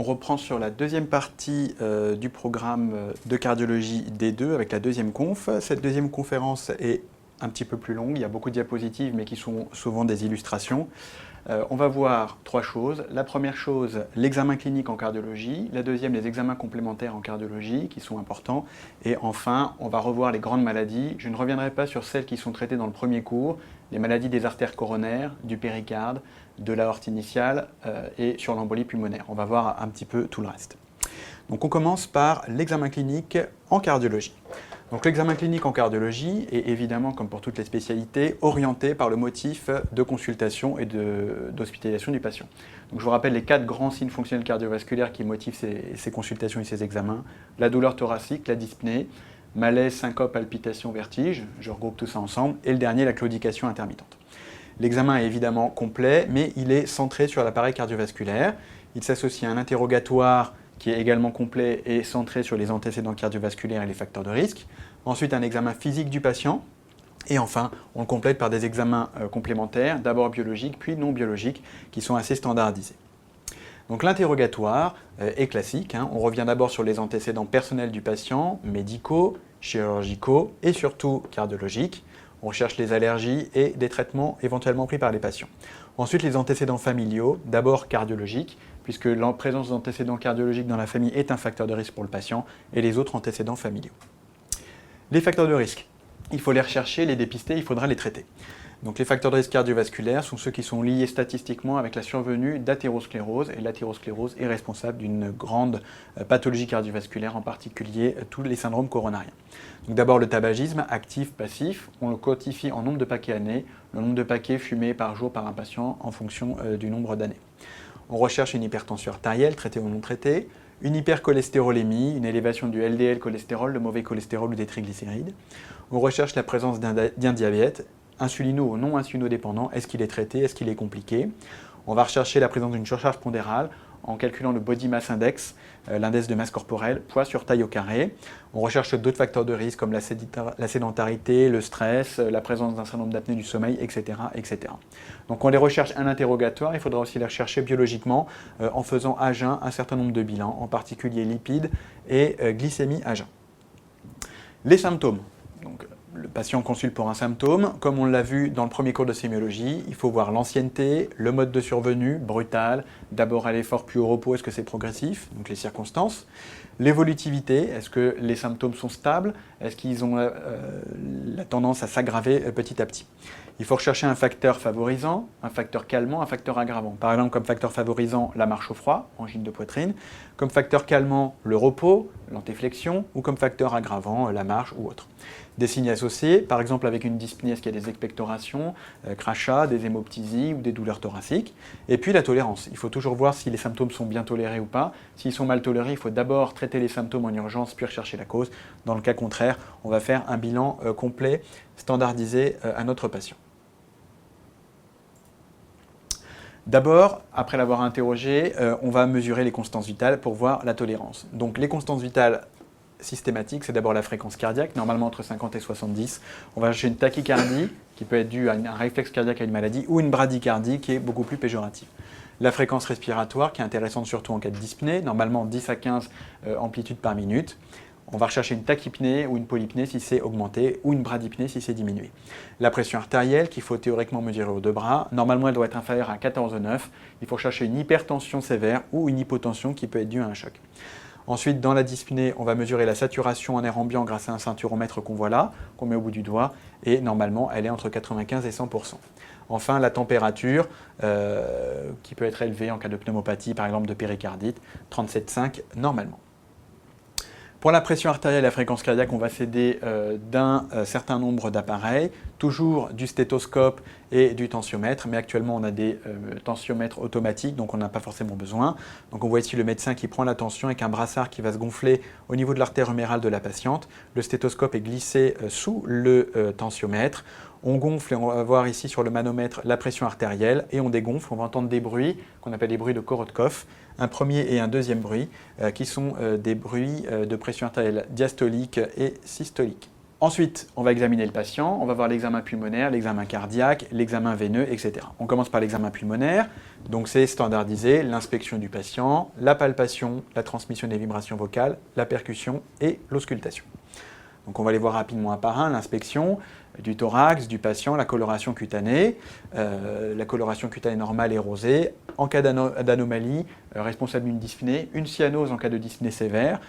On reprend sur la deuxième partie du programme de cardiologie D2 avec la deuxième conf. Cette deuxième conférence est un petit peu plus longue, il y a beaucoup de diapositives mais qui sont souvent des illustrations. On va voir trois choses. La première chose, l'examen clinique en cardiologie. La deuxième, les examens complémentaires en cardiologie qui sont importants. Et enfin, on va revoir les grandes maladies. Je ne reviendrai pas sur celles qui sont traitées dans le premier cours, les maladies des artères coronaires, du péricarde, de l'aorte initiale et sur l'embolie pulmonaire. On va voir un petit peu tout le reste. Donc on commence par l'examen clinique en cardiologie. Donc l'examen clinique en cardiologie est évidemment, comme pour toutes les spécialités, orienté par le motif de consultation et d'hospitalisation du patient. Donc je vous rappelle les quatre grands signes fonctionnels cardiovasculaires qui motivent ces consultations et ces examens. La douleur thoracique, la dyspnée, malaise, syncope, palpitation, vertige, je regroupe tout ça ensemble, et le dernier, la claudication intermittente. L'examen est évidemment complet, mais il est centré sur l'appareil cardiovasculaire. Il s'associe à un interrogatoire qui est également complet et centré sur les antécédents cardiovasculaires et les facteurs de risque. Ensuite, un examen physique du patient. Et enfin, on le complète par des examens complémentaires, d'abord biologiques, puis non biologiques, qui sont assez standardisés. Donc l'interrogatoire est classique. On revient d'abord sur les antécédents personnels du patient, médicaux, chirurgicaux et surtout cardiologiques. On recherche les allergies et des traitements éventuellement pris par les patients. Ensuite, les antécédents familiaux, d'abord cardiologiques, puisque la présence d'antécédents cardiologiques dans la famille est un facteur de risque pour le patient, et les autres antécédents familiaux. Les facteurs de risque, il faut les rechercher, les dépister, il faudra les traiter. Donc les facteurs de risque cardiovasculaires sont ceux qui sont liés statistiquement avec la survenue d'athérosclérose, et l'athérosclérose est responsable d'une grande pathologie cardiovasculaire, en particulier tous les syndromes coronariens. Donc d'abord le tabagisme, actif, passif, on le quantifie en nombre de paquets années, le nombre de paquets fumés par jour par un patient en fonction du nombre d'années. On recherche une hypertension artérielle, traitée ou non traitée, une hypercholestérolémie, une élévation du LDL cholestérol, le mauvais cholestérol ou des triglycérides. On recherche la présence d'un diabète, insulino ou non insulinodépendant, est-ce qu'il est traité, est-ce qu'il est compliqué. On va rechercher la présence d'une surcharge pondérale en calculant le body mass index, l'indice de masse corporelle, poids sur taille au carré. On recherche d'autres facteurs de risque comme la sédentarité, le stress, la présence d'un certain nombre d'apnées du sommeil, etc., etc. Donc on les recherche à l'interrogatoire, il faudra aussi les rechercher biologiquement en faisant à jeun un certain nombre de bilans, en particulier lipides et glycémie à jeun. Les symptômes. Donc, le patient consulte pour un symptôme. Comme on l'a vu dans le premier cours de sémiologie, il faut voir l'ancienneté, le mode de survenue, brutal, d'abord à l'effort puis au repos, est-ce que c'est progressif, donc les circonstances. L'évolutivité, est-ce que les symptômes sont stables, est-ce qu'ils ont la tendance à s'aggraver petit à petit. Il faut rechercher un facteur favorisant, un facteur calmant, un facteur aggravant. Par exemple, comme facteur favorisant, la marche au froid, angine de poitrine. Comme facteur calmant, le repos, l'antéflexion. Ou comme facteur aggravant, la marche ou autre. Des signes associés, par exemple avec une dyspnée, est-ce qu'il y a des expectorations, crachats, des hémoptysies ou des douleurs thoraciques. Et puis la tolérance. Il faut toujours voir si les symptômes sont bien tolérés ou pas. S'ils sont mal tolérés, il faut d'abord traiter les symptômes en urgence, puis rechercher la cause. Dans le cas contraire, on va faire un bilan complet, standardisé à notre patient. D'abord, après l'avoir interrogé, on va mesurer les constances vitales pour voir la tolérance. Donc les constances vitales systématiques, c'est d'abord la fréquence cardiaque, normalement entre 50 et 70. On va chercher une tachycardie, qui peut être due à un réflexe cardiaque à une maladie, ou une bradycardie, qui est beaucoup plus péjorative. La fréquence respiratoire, qui est intéressante surtout en cas de dyspnée, normalement 10 à 15 amplitudes par minute. On va rechercher une tachypnée ou une polypnée si c'est augmenté, ou une bradypnée si c'est diminué. La pression artérielle, qu'il faut théoriquement mesurer aux deux bras, normalement elle doit être inférieure à 14,9. Il faut chercher une hypertension sévère ou une hypotension qui peut être due à un choc. Ensuite, dans la dyspnée, on va mesurer la saturation en air ambiant grâce à un ceinturomètre qu'on voit là, qu'on met au bout du doigt, et normalement elle est entre 95 et 100%. Enfin, la température, qui peut être élevée en cas de pneumopathie, par exemple de péricardite, 37,5 normalement. Pour la pression artérielle et la fréquence cardiaque, on va s'aider d'un certain nombre d'appareils, toujours du stéthoscope et du tensiomètre, mais actuellement on a des tensiomètres automatiques, donc on n'a pas forcément besoin. Donc on voit ici le médecin qui prend la tension avec un brassard qui va se gonfler au niveau de l'artère humérale de la patiente. Le stéthoscope est glissé sous le tensiomètre. On gonfle et on va voir ici sur le manomètre la pression artérielle et on dégonfle, on va entendre des bruits qu'on appelle des bruits de Korotkov, un premier et un deuxième bruit qui sont des bruits de pression artérielle diastolique et systolique. Ensuite, on va examiner le patient, on va voir l'examen pulmonaire, l'examen cardiaque, l'examen veineux, etc. On commence par l'examen pulmonaire, donc c'est standardisé, l'inspection du patient, la palpation, la transmission des vibrations vocales, la percussion et l'auscultation. Donc on va les voir rapidement un par un, l'inspection du thorax, du patient, la coloration cutanée. La coloration cutanée normale est rosée. En cas d'anomalie, responsable d'une dyspnée, une cyanose en cas de dyspnée sévère,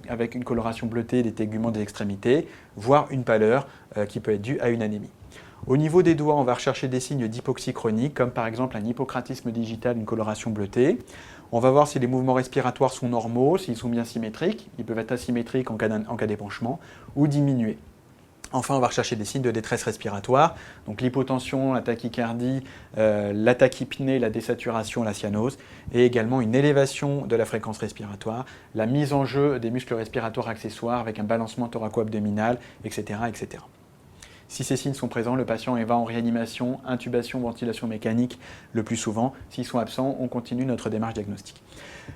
avec une coloration bleutée des téguments des extrémités, voire une pâleur qui peut être due à une anémie. Au niveau des doigts, on va rechercher des signes d'hypoxie chronique, comme par exemple un hypocratisme digital, une coloration bleutée. On va voir si les mouvements respiratoires sont normaux, s'ils sont bien symétriques. Ils peuvent être asymétriques en cas d'épanchement ou diminués. Enfin, on va rechercher des signes de détresse respiratoire, donc l'hypotension, la tachycardie, la tachypnée, la désaturation, la cyanose, et également une élévation de la fréquence respiratoire, la mise en jeu des muscles respiratoires accessoires avec un balancement thoraco-abdominal, etc., etc. Si ces signes sont présents, le patient va en réanimation, intubation, ventilation mécanique le plus souvent. S'ils sont absents, on continue notre démarche diagnostique.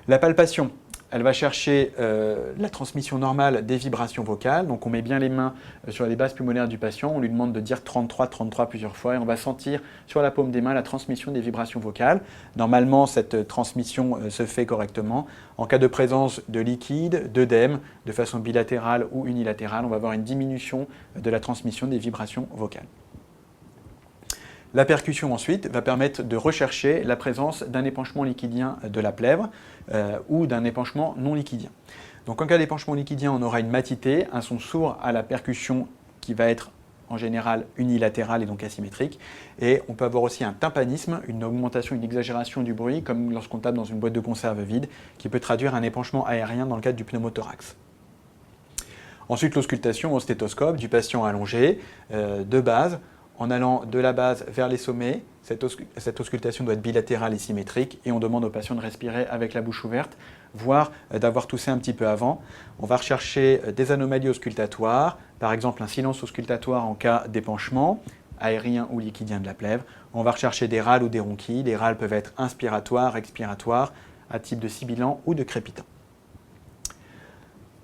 La palpation, elle va chercher la transmission normale des vibrations vocales. Donc on met bien les mains sur les bases pulmonaires du patient, on lui demande de dire 33, 33 plusieurs fois et on va sentir sur la paume des mains la transmission des vibrations vocales. Normalement, cette transmission se fait correctement. En cas de présence de liquide, d'œdème, de façon bilatérale ou unilatérale, on va avoir une diminution de la transmission des vibrations vocales. La percussion ensuite va permettre de rechercher la présence d'un épanchement liquidien de la plèvre ou d'un épanchement non liquidien. Donc en cas d'épanchement liquidien, on aura une matité, un son sourd à la percussion qui va être en général unilatéral et donc asymétrique. Et on peut avoir aussi un tympanisme, une augmentation, une exagération du bruit, comme lorsqu'on tape dans une boîte de conserve vide, qui peut traduire un épanchement aérien dans le cadre du pneumothorax. Ensuite, l'auscultation au stéthoscope du patient allongé, de base, en allant de la base vers les sommets. Cette auscultation doit être bilatérale et symétrique et on demande au patient de respirer avec la bouche ouverte, voire d'avoir toussé un petit peu avant. On va rechercher des anomalies auscultatoires, par exemple un silence auscultatoire en cas d'épanchement, aérien ou liquidien de la plèvre. On va rechercher des râles ou des ronquilles. Les râles peuvent être inspiratoires, expiratoires, à type de sibilant ou de crépitant.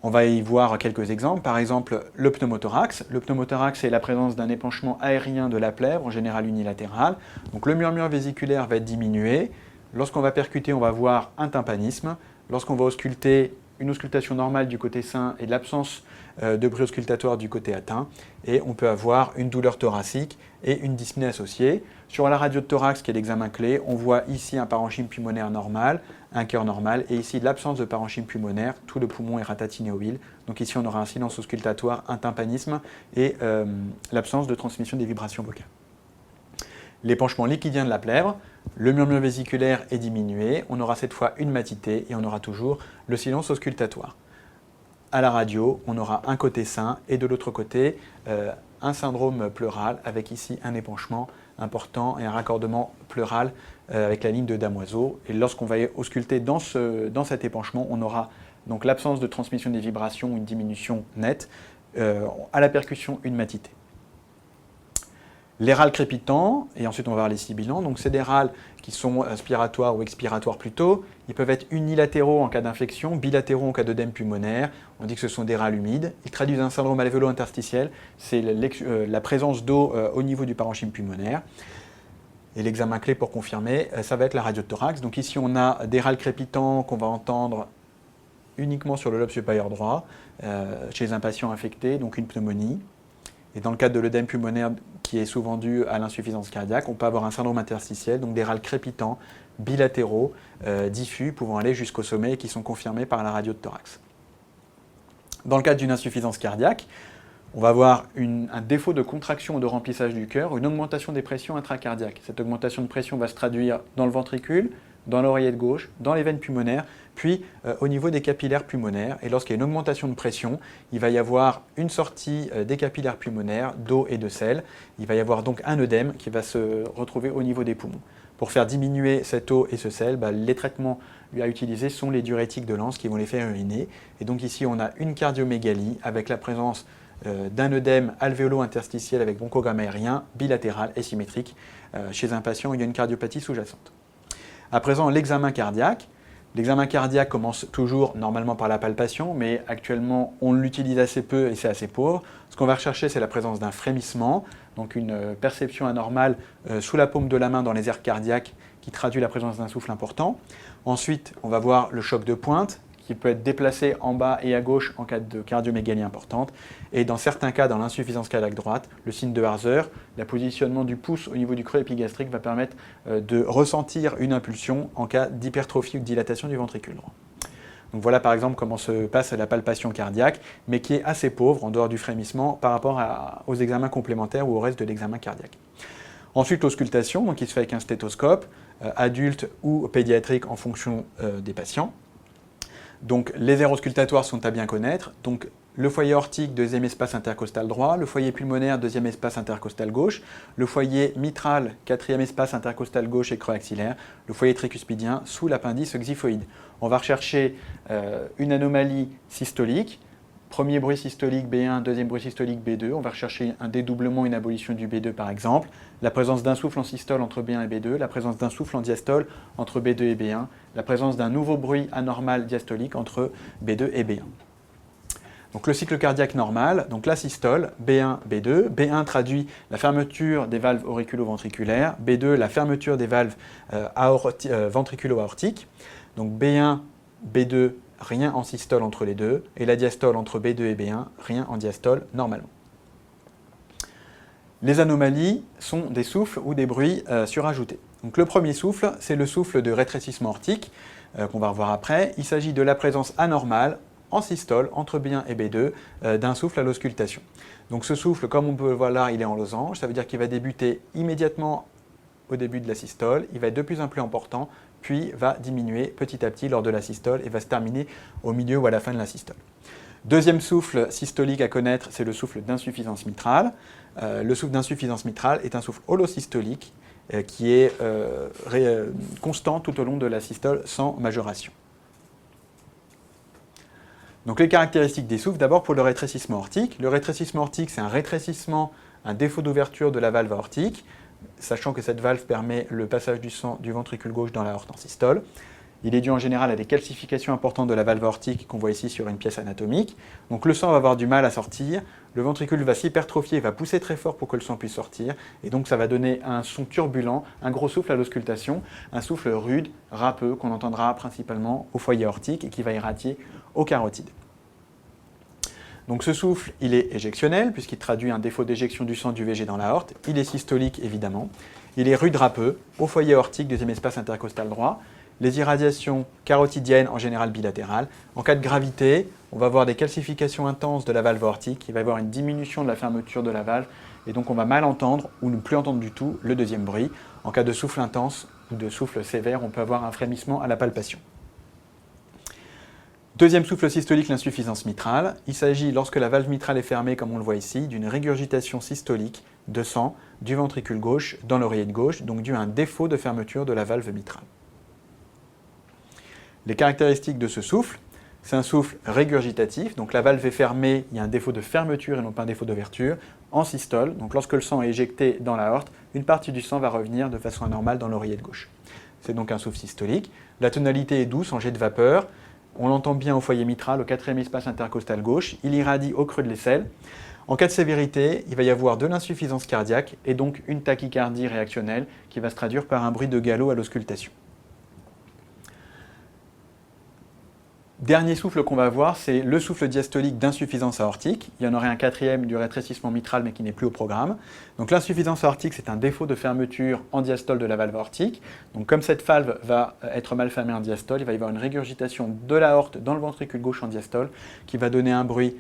On va y voir quelques exemples, par exemple le pneumothorax. Le pneumothorax, c'est la présence d'un épanchement aérien de la plèvre, en général unilatéral. Donc le murmure vésiculaire va être diminué. Lorsqu'on va percuter, on va voir un tympanisme. Lorsqu'on va ausculter, une auscultation normale du côté sain et de l'absence de bruit auscultatoire du côté atteint. Et on peut avoir une douleur thoracique et une dyspnée associée. Sur la radio de thorax, qui est l'examen clé, on voit ici un parenchyme pulmonaire normal, un cœur normal, et ici l'absence de parenchyme pulmonaire, tout le poumon est ratatiné au huile. Donc ici on aura un silence auscultatoire, un tympanisme et l'absence de transmission des vibrations vocales. L'épanchement liquidien de la plèvre, le murmure vésiculaire est diminué, on aura cette fois une matité et on aura toujours le silence auscultatoire. À la radio, on aura un côté sain et de l'autre côté un syndrome pleural avec ici un épanchement important et un raccordement pleural avec la ligne de damoiseau. Et lorsqu'on va ausculter dans cet épanchement, on aura donc l'absence de transmission des vibrations, une diminution nette. À la percussion, une matité. Les râles crépitants, et ensuite on va voir les sibilants, donc c'est des râles qui sont inspiratoires ou expiratoires plutôt. Ils peuvent être unilatéraux en cas d'infection, bilatéraux en cas d'œdème pulmonaire. On dit que ce sont des râles humides. Ils traduisent un syndrome alvéolo-interstitiel, c'est la présence d'eau au niveau du parenchyme pulmonaire. Et l'examen clé pour confirmer, ça va être la radio de thorax. Donc ici on a des râles crépitants qu'on va entendre uniquement sur le lobe supérieur droit, chez un patient infecté, donc une pneumonie. Et dans le cadre de l'œdème pulmonaire qui est souvent dû à l'insuffisance cardiaque, on peut avoir un syndrome interstitiel, donc des râles crépitants, bilatéraux, diffus, pouvant aller jusqu'au sommet et qui sont confirmés par la radio de thorax. Dans le cadre d'une insuffisance cardiaque, on va avoir un défaut de contraction ou de remplissage du cœur, une augmentation des pressions intracardiaques. Cette augmentation de pression va se traduire dans le ventricule, dans l'oreillette gauche, dans les veines pulmonaires, puis au niveau des capillaires pulmonaires. Et lorsqu'il y a une augmentation de pression, il va y avoir une sortie des capillaires pulmonaires d'eau et de sel. Il va y avoir donc un œdème qui va se retrouver au niveau des poumons. Pour faire diminuer cette eau et ce sel, les traitements à utiliser sont les diurétiques de l'anse qui vont les faire uriner. Et donc ici, on a une cardiomégalie avec la présence d'un œdème alvéolo-interstitiel avec bronchogramme aérien bilatéral et symétrique chez un patient où il y a une cardiopathie sous-jacente. À présent, l'examen cardiaque. L'examen cardiaque commence toujours normalement par la palpation, mais actuellement on l'utilise assez peu et c'est assez pauvre. Ce qu'on va rechercher, c'est la présence d'un frémissement, donc une perception anormale sous la paume de la main dans les aires cardiaques qui traduit la présence d'un souffle important. Ensuite, on va voir le choc de pointe, qui peut être déplacé en bas et à gauche en cas de cardiomégalie importante. Et dans certains cas, dans l'insuffisance cardiaque droite, le signe de Harzer, le positionnement du pouce au niveau du creux épigastrique va permettre de ressentir une impulsion en cas d'hypertrophie ou de dilatation du ventricule droit. Donc voilà par exemple comment se passe la palpation cardiaque, mais qui est assez pauvre en dehors du frémissement par rapport aux examens complémentaires ou au reste de l'examen cardiaque. Ensuite, l'auscultation, qui se fait avec un stéthoscope, adulte ou pédiatrique en fonction des patients. Donc les aires auscultatoires sont à bien connaître. Donc le foyer aortique, deuxième espace intercostal droit, le foyer pulmonaire, deuxième espace intercostal gauche, le foyer mitral, quatrième espace intercostal gauche et creux axillaire, le foyer tricuspidien sous l'appendice xiphoïde. On va rechercher une anomalie systolique, premier bruit systolique B1, deuxième bruit systolique B2, on va rechercher un dédoublement, une abolition du B2 par exemple, la présence d'un souffle en systole entre B1 et B2, la présence d'un souffle en diastole entre B2 et B1, la présence d'un nouveau bruit anormal diastolique entre B2 et B1. Donc le cycle cardiaque normal, donc la systole, B1, B2. B1 traduit la fermeture des valves auriculo-ventriculaires, B2 la fermeture des valves ventriculo-aortiques. Donc B1, B2, rien en systole entre les deux, et la diastole entre B2 et B1, rien en diastole normalement. Les anomalies sont des souffles ou des bruits surajoutés. Donc le premier souffle, c'est le souffle de rétrécissement aortique, qu'on va revoir après. Il s'agit de la présence anormale en systole entre B1 et B2 d'un souffle à l'auscultation. Donc ce souffle, comme on peut le voir là, il est en losange, ça veut dire qu'il va débuter immédiatement au début de la systole, il va être de plus en plus important, puis va diminuer petit à petit lors de la systole et va se terminer au milieu ou à la fin de la systole. Deuxième souffle systolique à connaître, c'est le souffle d'insuffisance mitrale. Le souffle d'insuffisance mitrale est un souffle holosystolique qui est constant tout au long de la systole sans majoration. Donc les caractéristiques des souffles, d'abord pour le rétrécissement aortique. Le rétrécissement aortique, c'est un rétrécissement, un défaut d'ouverture de la valve aortique, sachant que cette valve permet le passage du sang du ventricule gauche dans l'aorte en systole. Il est dû en général à des calcifications importantes de la valve aortique qu'on voit ici sur une pièce anatomique. Donc le sang va avoir du mal à sortir, le ventricule va s'hypertrophier, va pousser très fort pour que le sang puisse sortir, et donc ça va donner un son turbulent, un gros souffle à l'auscultation, un souffle rude, râpeux, qu'on entendra principalement au foyer aortique et qui va irradier au carotide. Donc ce souffle, il est éjectionnel, puisqu'il traduit un défaut d'éjection du sang du VG dans l'aorte. Il est systolique, évidemment. Il est rude râpeux, au foyer aortique, deuxième espace intercostal droit. Les irradiations carotidiennes, en général bilatérales. En cas de gravité, on va avoir des calcifications intenses de la valve aortique. Il va y avoir une diminution de la fermeture de la valve. Et donc on va mal entendre, ou ne plus entendre du tout, le deuxième bruit. En cas de souffle intense ou de souffle sévère, on peut avoir un frémissement à la palpation. Deuxième souffle systolique, l'insuffisance mitrale. Il s'agit, lorsque la valve mitrale est fermée, comme on le voit ici, d'une régurgitation systolique de sang du ventricule gauche dans l'oreillette gauche, donc dû à un défaut de fermeture de la valve mitrale. Les caractéristiques de ce souffle, c'est un souffle régurgitatif, donc la valve est fermée, il y a un défaut de fermeture et non pas un défaut d'ouverture, en systole, donc lorsque le sang est éjecté dans l'aorte, une partie du sang va revenir de façon anormale dans l'oreillette gauche. C'est donc un souffle systolique. La tonalité est douce, en jet de vapeur. On l'entend bien au foyer mitral, au quatrième espace intercostal gauche. Il irradie au creux de l'aisselle. En cas de sévérité, il va y avoir de l'insuffisance cardiaque et donc une tachycardie réactionnelle qui va se traduire par un bruit de galop à l'auscultation. Dernier souffle qu'on va voir, c'est le souffle diastolique d'insuffisance aortique. Il y en aurait un quatrième du rétrécissement mitral, mais qui n'est plus au programme. Donc l'insuffisance aortique, c'est un défaut de fermeture en diastole de la valve aortique. Donc comme cette valve va être mal fermée en diastole, il va y avoir une régurgitation de l'aorte dans le ventricule gauche en diastole, qui va donner un bruit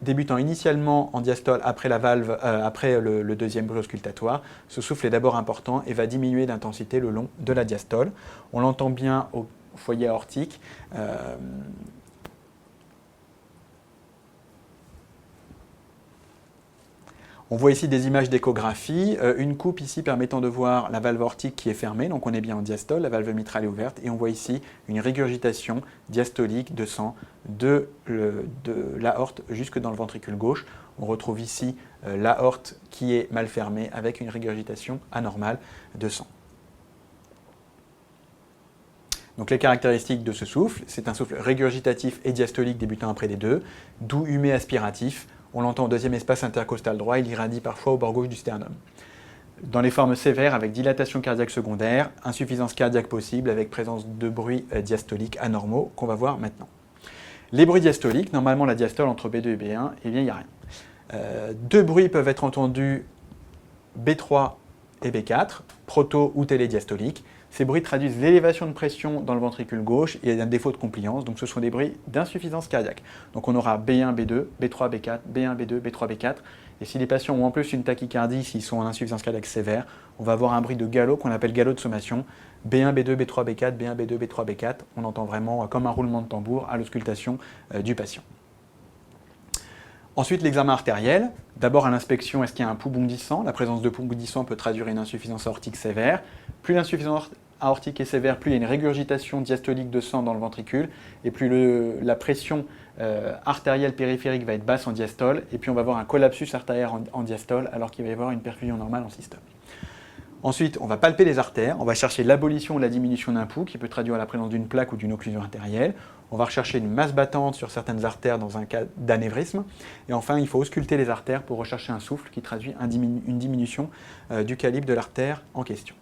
débutant initialement en diastole après la valve, après le deuxième bruit auscultatoire. Ce souffle est d'abord important et va diminuer d'intensité le long de la diastole. On l'entend bien au foyer aortique. On voit ici des images d'échographie, une coupe ici permettant de voir la valve aortique qui est fermée, donc on est bien en diastole, la valve mitrale est ouverte, et on voit ici une régurgitation diastolique de sang de l'aorte jusque dans le ventricule gauche. On retrouve ici l'aorte qui est mal fermée avec une régurgitation anormale de sang. Donc les caractéristiques de ce souffle, c'est un souffle régurgitatif et diastolique débutant après les deux, doux, humé, aspiratif. On l'entend au deuxième espace intercostal droit, il irradie parfois au bord gauche du sternum. Dans les formes sévères, avec dilatation cardiaque secondaire, insuffisance cardiaque possible avec présence de bruits diastoliques anormaux qu'on va voir maintenant. Les bruits diastoliques, normalement la diastole entre B2 et B1, eh bien il n'y a rien. Deux bruits peuvent être entendus B3 et B4, proto ou télédiastoliques. Ces bruits traduisent l'élévation de pression dans le ventricule gauche et un défaut de compliance, donc ce sont des bruits d'insuffisance cardiaque. Donc on aura B1, B2, B3, B4, B1, B2, B3, B4. Et si les patients ont en plus une tachycardie, s'ils sont en insuffisance cardiaque sévère, on va avoir un bruit de galop qu'on appelle galop de sommation. B1, B2, B3, B4, B1, B2, B3, B4. On entend vraiment comme un roulement de tambour à l'auscultation du patient. Ensuite, l'examen artériel. D'abord, à l'inspection, est-ce qu'il y a un pouls bondissant? La présence de pouls bondissant peut traduire une insuffisance aortique sévère. Plus l'insuffisance aortique est sévère, plus il y a une régurgitation diastolique de sang dans le ventricule, et plus la pression artérielle périphérique va être basse en diastole, et puis on va avoir un collapsus artériel en diastole, alors qu'il va y avoir une perfusion normale en systole. Ensuite, on va palper les artères, on va chercher l'abolition ou la diminution d'un pouls, qui peut traduire la présence d'une plaque ou d'une occlusion artérielle. On va rechercher une masse battante sur certaines artères dans un cas d'anévrisme. Et enfin, il faut ausculter les artères pour rechercher un souffle qui traduit une diminution du calibre de l'artère en question.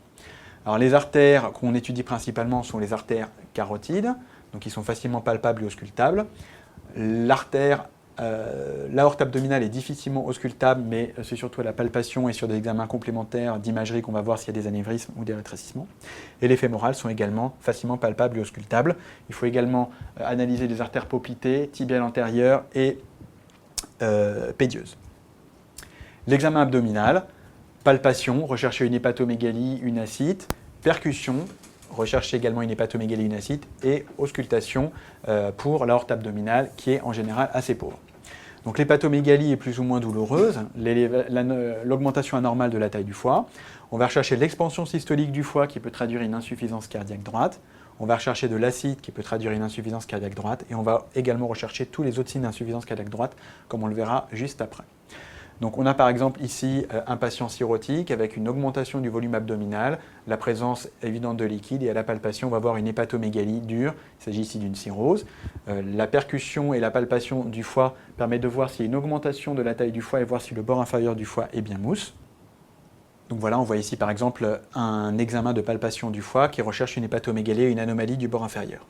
Alors les artères qu'on étudie principalement sont les artères carotides, donc qui sont facilement palpables et auscultables. L'aorte abdominale est difficilement auscultable, mais c'est surtout à la palpation et sur des examens complémentaires d'imagerie qu'on va voir s'il y a des anévrismes ou des rétrécissements. Et les fémorales sont également facilement palpables et auscultables. Il faut également analyser les artères poplitées, tibiales antérieures et pédieuses. L'examen abdominal, palpation, rechercher une hépatomégalie, une ascite, percussion, rechercher également une hépatomégalie, une ascite, et auscultation pour l'aorte abdominale qui est en général assez pauvre. Donc l'hépatomégalie est plus ou moins douloureuse, l'augmentation anormale de la taille du foie. On va rechercher l'expansion systolique du foie qui peut traduire une insuffisance cardiaque droite. On va rechercher de l'acide qui peut traduire une insuffisance cardiaque droite. Et on va également rechercher tous les autres signes d'insuffisance cardiaque droite, comme on le verra juste après. Donc on a par exemple ici un patient cirrhotique avec une augmentation du volume abdominal, la présence évidente de liquide, et à la palpation on va voir une hépatomégalie dure, il s'agit ici d'une cirrhose. La percussion et la palpation du foie permettent de voir s'il y a une augmentation de la taille du foie et voir si le bord inférieur du foie est bien mousse. Donc voilà, on voit ici par exemple un examen de palpation du foie qui recherche une hépatomégalie et une anomalie du bord inférieur.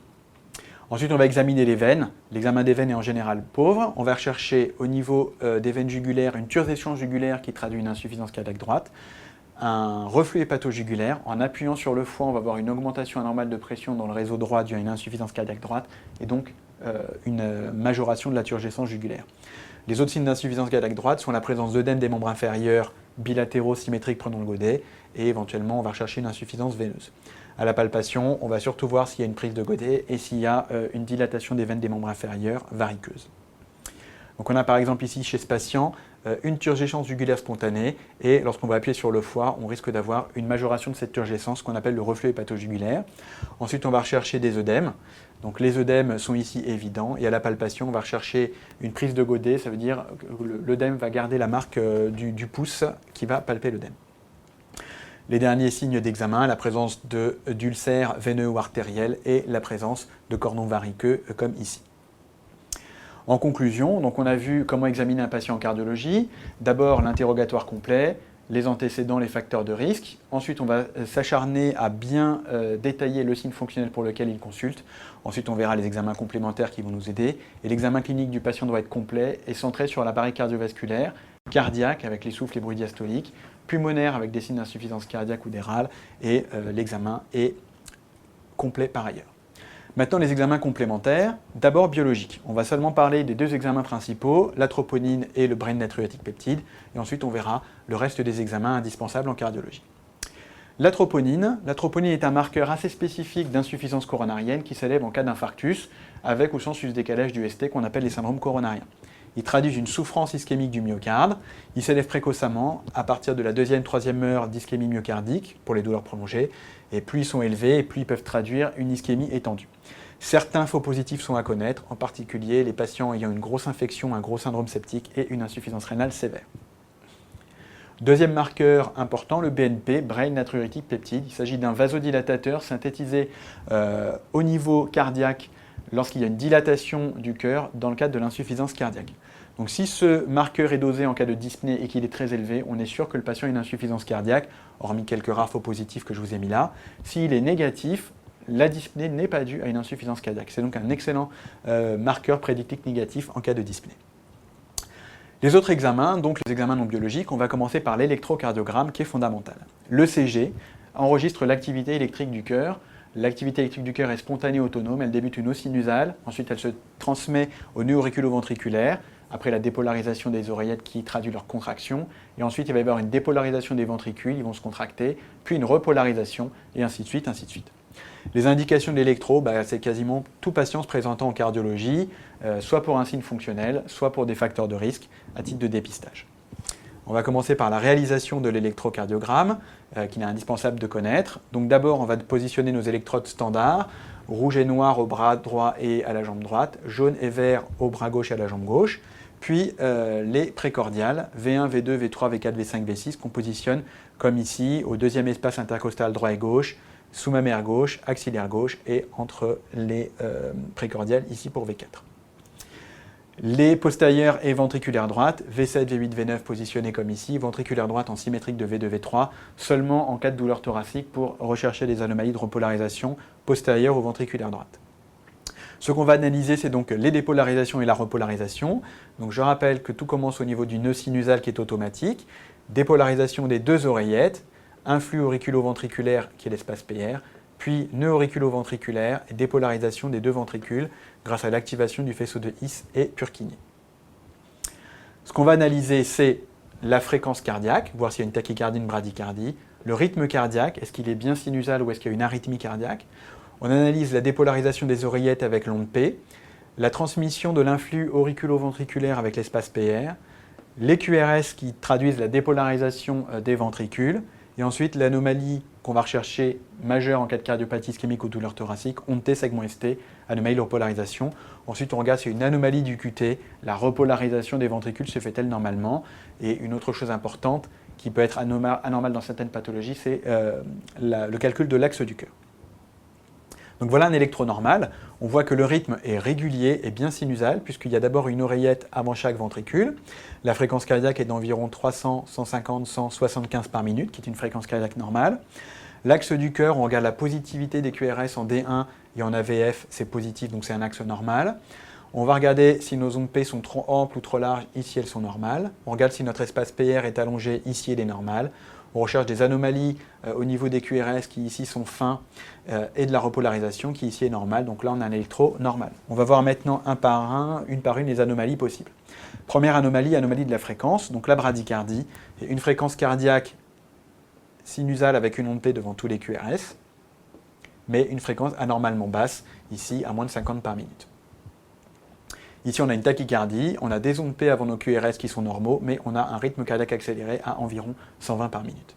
Ensuite, on va examiner les veines. L'examen des veines est en général pauvre. On va rechercher au niveau des veines jugulaires une tursation jugulaire qui traduit une insuffisance cardiaque droite, un reflux hépatojugulaire. En appuyant sur le foie, on va avoir une augmentation anormale de pression dans le réseau droit due à une insuffisance cardiaque droite et donc une majoration de la turgescence jugulaire. Les autres signes d'insuffisance cardiaque droite sont la présence d'œdème des membres inférieurs bilatéraux symétriques prenant le godet et éventuellement on va rechercher une insuffisance veineuse. À la palpation, on va surtout voir s'il y a une prise de godet et s'il y a une dilatation des veines des membres inférieurs variqueuses. Donc on a par exemple ici chez ce patient une turgescence jugulaire spontanée et lorsqu'on va appuyer sur le foie, on risque d'avoir une majoration de cette turgescence qu'on appelle le reflux hépatojugulaire. Ensuite, on va rechercher des œdèmes. Donc les œdèmes sont ici évidents et à la palpation, on va rechercher une prise de godet, ça veut dire que l'œdème va garder la marque du pouce qui va palper l'œdème. Les derniers signes d'examen, la présence d'ulcères veineux ou artériels et la présence de cordons variqueux comme ici. En conclusion, donc on a vu comment examiner un patient en cardiologie. D'abord l'interrogatoire complet, les antécédents, les facteurs de risque. Ensuite, on va s'acharner à bien détailler le signe fonctionnel pour lequel il consulte. Ensuite, on verra les examens complémentaires qui vont nous aider. Et l'examen clinique du patient doit être complet et centré sur l'appareil cardiovasculaire, cardiaque avec les souffles et bruits diastoliques, pulmonaire avec des signes d'insuffisance cardiaque ou d'érale, et l'examen est complet par ailleurs. Maintenant, les examens complémentaires, d'abord biologiques. On va seulement parler des deux examens principaux, la troponine et le brain natriurétique peptide, et ensuite on verra le reste des examens indispensables en cardiologie. La troponine est un marqueur assez spécifique d'insuffisance coronarienne qui s'élève en cas d'infarctus, avec ou sans sus-décalage du ST qu'on appelle les syndromes coronariens. Il traduit une souffrance ischémique du myocarde. Il s'élève précocement à partir de la 2e, 3e heure d'ischémie myocardique pour les douleurs prolongées. Et plus ils sont élevés, plus ils peuvent traduire une ischémie étendue. Certains faux positifs sont à connaître, en particulier les patients ayant une grosse infection, un gros syndrome septique et une insuffisance rénale sévère. Deuxième marqueur important, le BNP, Brain Natriurétique Peptide. Il s'agit d'un vasodilatateur synthétisé au niveau cardiaque lorsqu'il y a une dilatation du cœur dans le cadre de l'insuffisance cardiaque. Donc si ce marqueur est dosé en cas de dyspnée et qu'il est très élevé, on est sûr que le patient a une insuffisance cardiaque, hormis quelques rares faux positifs que je vous ai mis là. S'il est négatif, la dyspnée n'est pas due à une insuffisance cardiaque. C'est donc un excellent marqueur prédictif négatif en cas de dyspnée. Les autres examens, donc les examens non biologiques, on va commencer par l'électrocardiogramme qui est fondamental. L'ECG enregistre l'activité électrique du cœur. L'activité électrique du cœur est spontanée et autonome, elle débute une eau sinusale, ensuite elle se transmet au nœud auriculo-ventriculaire, après la dépolarisation des oreillettes qui traduit leur contraction, et ensuite il va y avoir une dépolarisation des ventricules, ils vont se contracter, puis une repolarisation, et ainsi de suite, ainsi de suite. Les indications de l'électro, c'est quasiment tout patient se présentant en cardiologie, soit pour un signe fonctionnel, soit pour des facteurs de risque à titre de dépistage. On va commencer par la réalisation de l'électrocardiogramme, qu'il est indispensable de connaître. Donc d'abord, on va positionner nos électrodes standards, rouge et noir au bras droit et à la jambe droite, jaune et vert au bras gauche et à la jambe gauche, puis les précordiales, V1, V2, V3, V4, V5, V6, qu'on positionne comme ici, au deuxième espace intercostal droit et gauche, sous-mammaire gauche, axillaire gauche et entre les précordiales ici pour V4. Les postérieures et ventriculaires droites, V7, V8, V9 positionnés comme ici, ventriculaire droite en symétrique de V2, V3, seulement en cas de douleur thoracique pour rechercher les anomalies de repolarisation postérieure ou ventriculaire droite. Ce qu'on va analyser, c'est donc les dépolarisations et la repolarisation. Donc je rappelle que tout commence au niveau du nœud sinusal qui est automatique, dépolarisation des deux oreillettes, influx auriculo-ventriculaire qui est l'espace PR, puis nœud auriculo-ventriculaire et dépolarisation des deux ventricules grâce à l'activation du faisceau de His et Purkinje. Ce qu'on va analyser, c'est la fréquence cardiaque, voir s'il y a une tachycardie, une bradycardie, le rythme cardiaque, est-ce qu'il est bien sinusal ou est-ce qu'il y a une arythmie cardiaque. On analyse la dépolarisation des oreillettes avec l'onde P, la transmission de l'influx auriculo-ventriculaire avec l'espace PR, les QRS qui traduisent la dépolarisation des ventricules, et ensuite l'anomalie qu'on va rechercher majeure en cas de cardiopathie ischémique ou douleur thoracique, onde T, segment ST, anomalie de repolarisation. Ensuite on regarde s'il y a une anomalie du QT, la repolarisation des ventricules se fait-elle normalement. Et une autre chose importante qui peut être anormale dans certaines pathologies, c'est le calcul de l'axe du cœur. Donc voilà un électro normal. On voit que le rythme est régulier et bien sinusal, puisqu'il y a d'abord une oreillette avant chaque ventricule. La fréquence cardiaque est d'environ 300, 150, 175 par minute, qui est une fréquence cardiaque normale. L'axe du cœur, on regarde la positivité des QRS en D1 et en AVF, c'est positif, donc c'est un axe normal. On va regarder si nos ondes P sont trop amples ou trop larges, ici elles sont normales. On regarde si notre espace PR est allongé, ici il est normal. On recherche des anomalies au niveau des QRS qui ici sont fins et de la repolarisation qui ici est normale. Donc là on a un électro normal. On va voir maintenant une par une les anomalies possibles. Première anomalie, anomalie de la fréquence, donc la bradycardie. Une fréquence cardiaque sinusale avec une onde P devant tous les QRS, mais une fréquence anormalement basse, ici à moins de 50 par minute. Ici, on a une tachycardie, on a des ondes P avant nos QRS qui sont normaux, mais on a un rythme cardiaque accéléré à environ 120 par minute.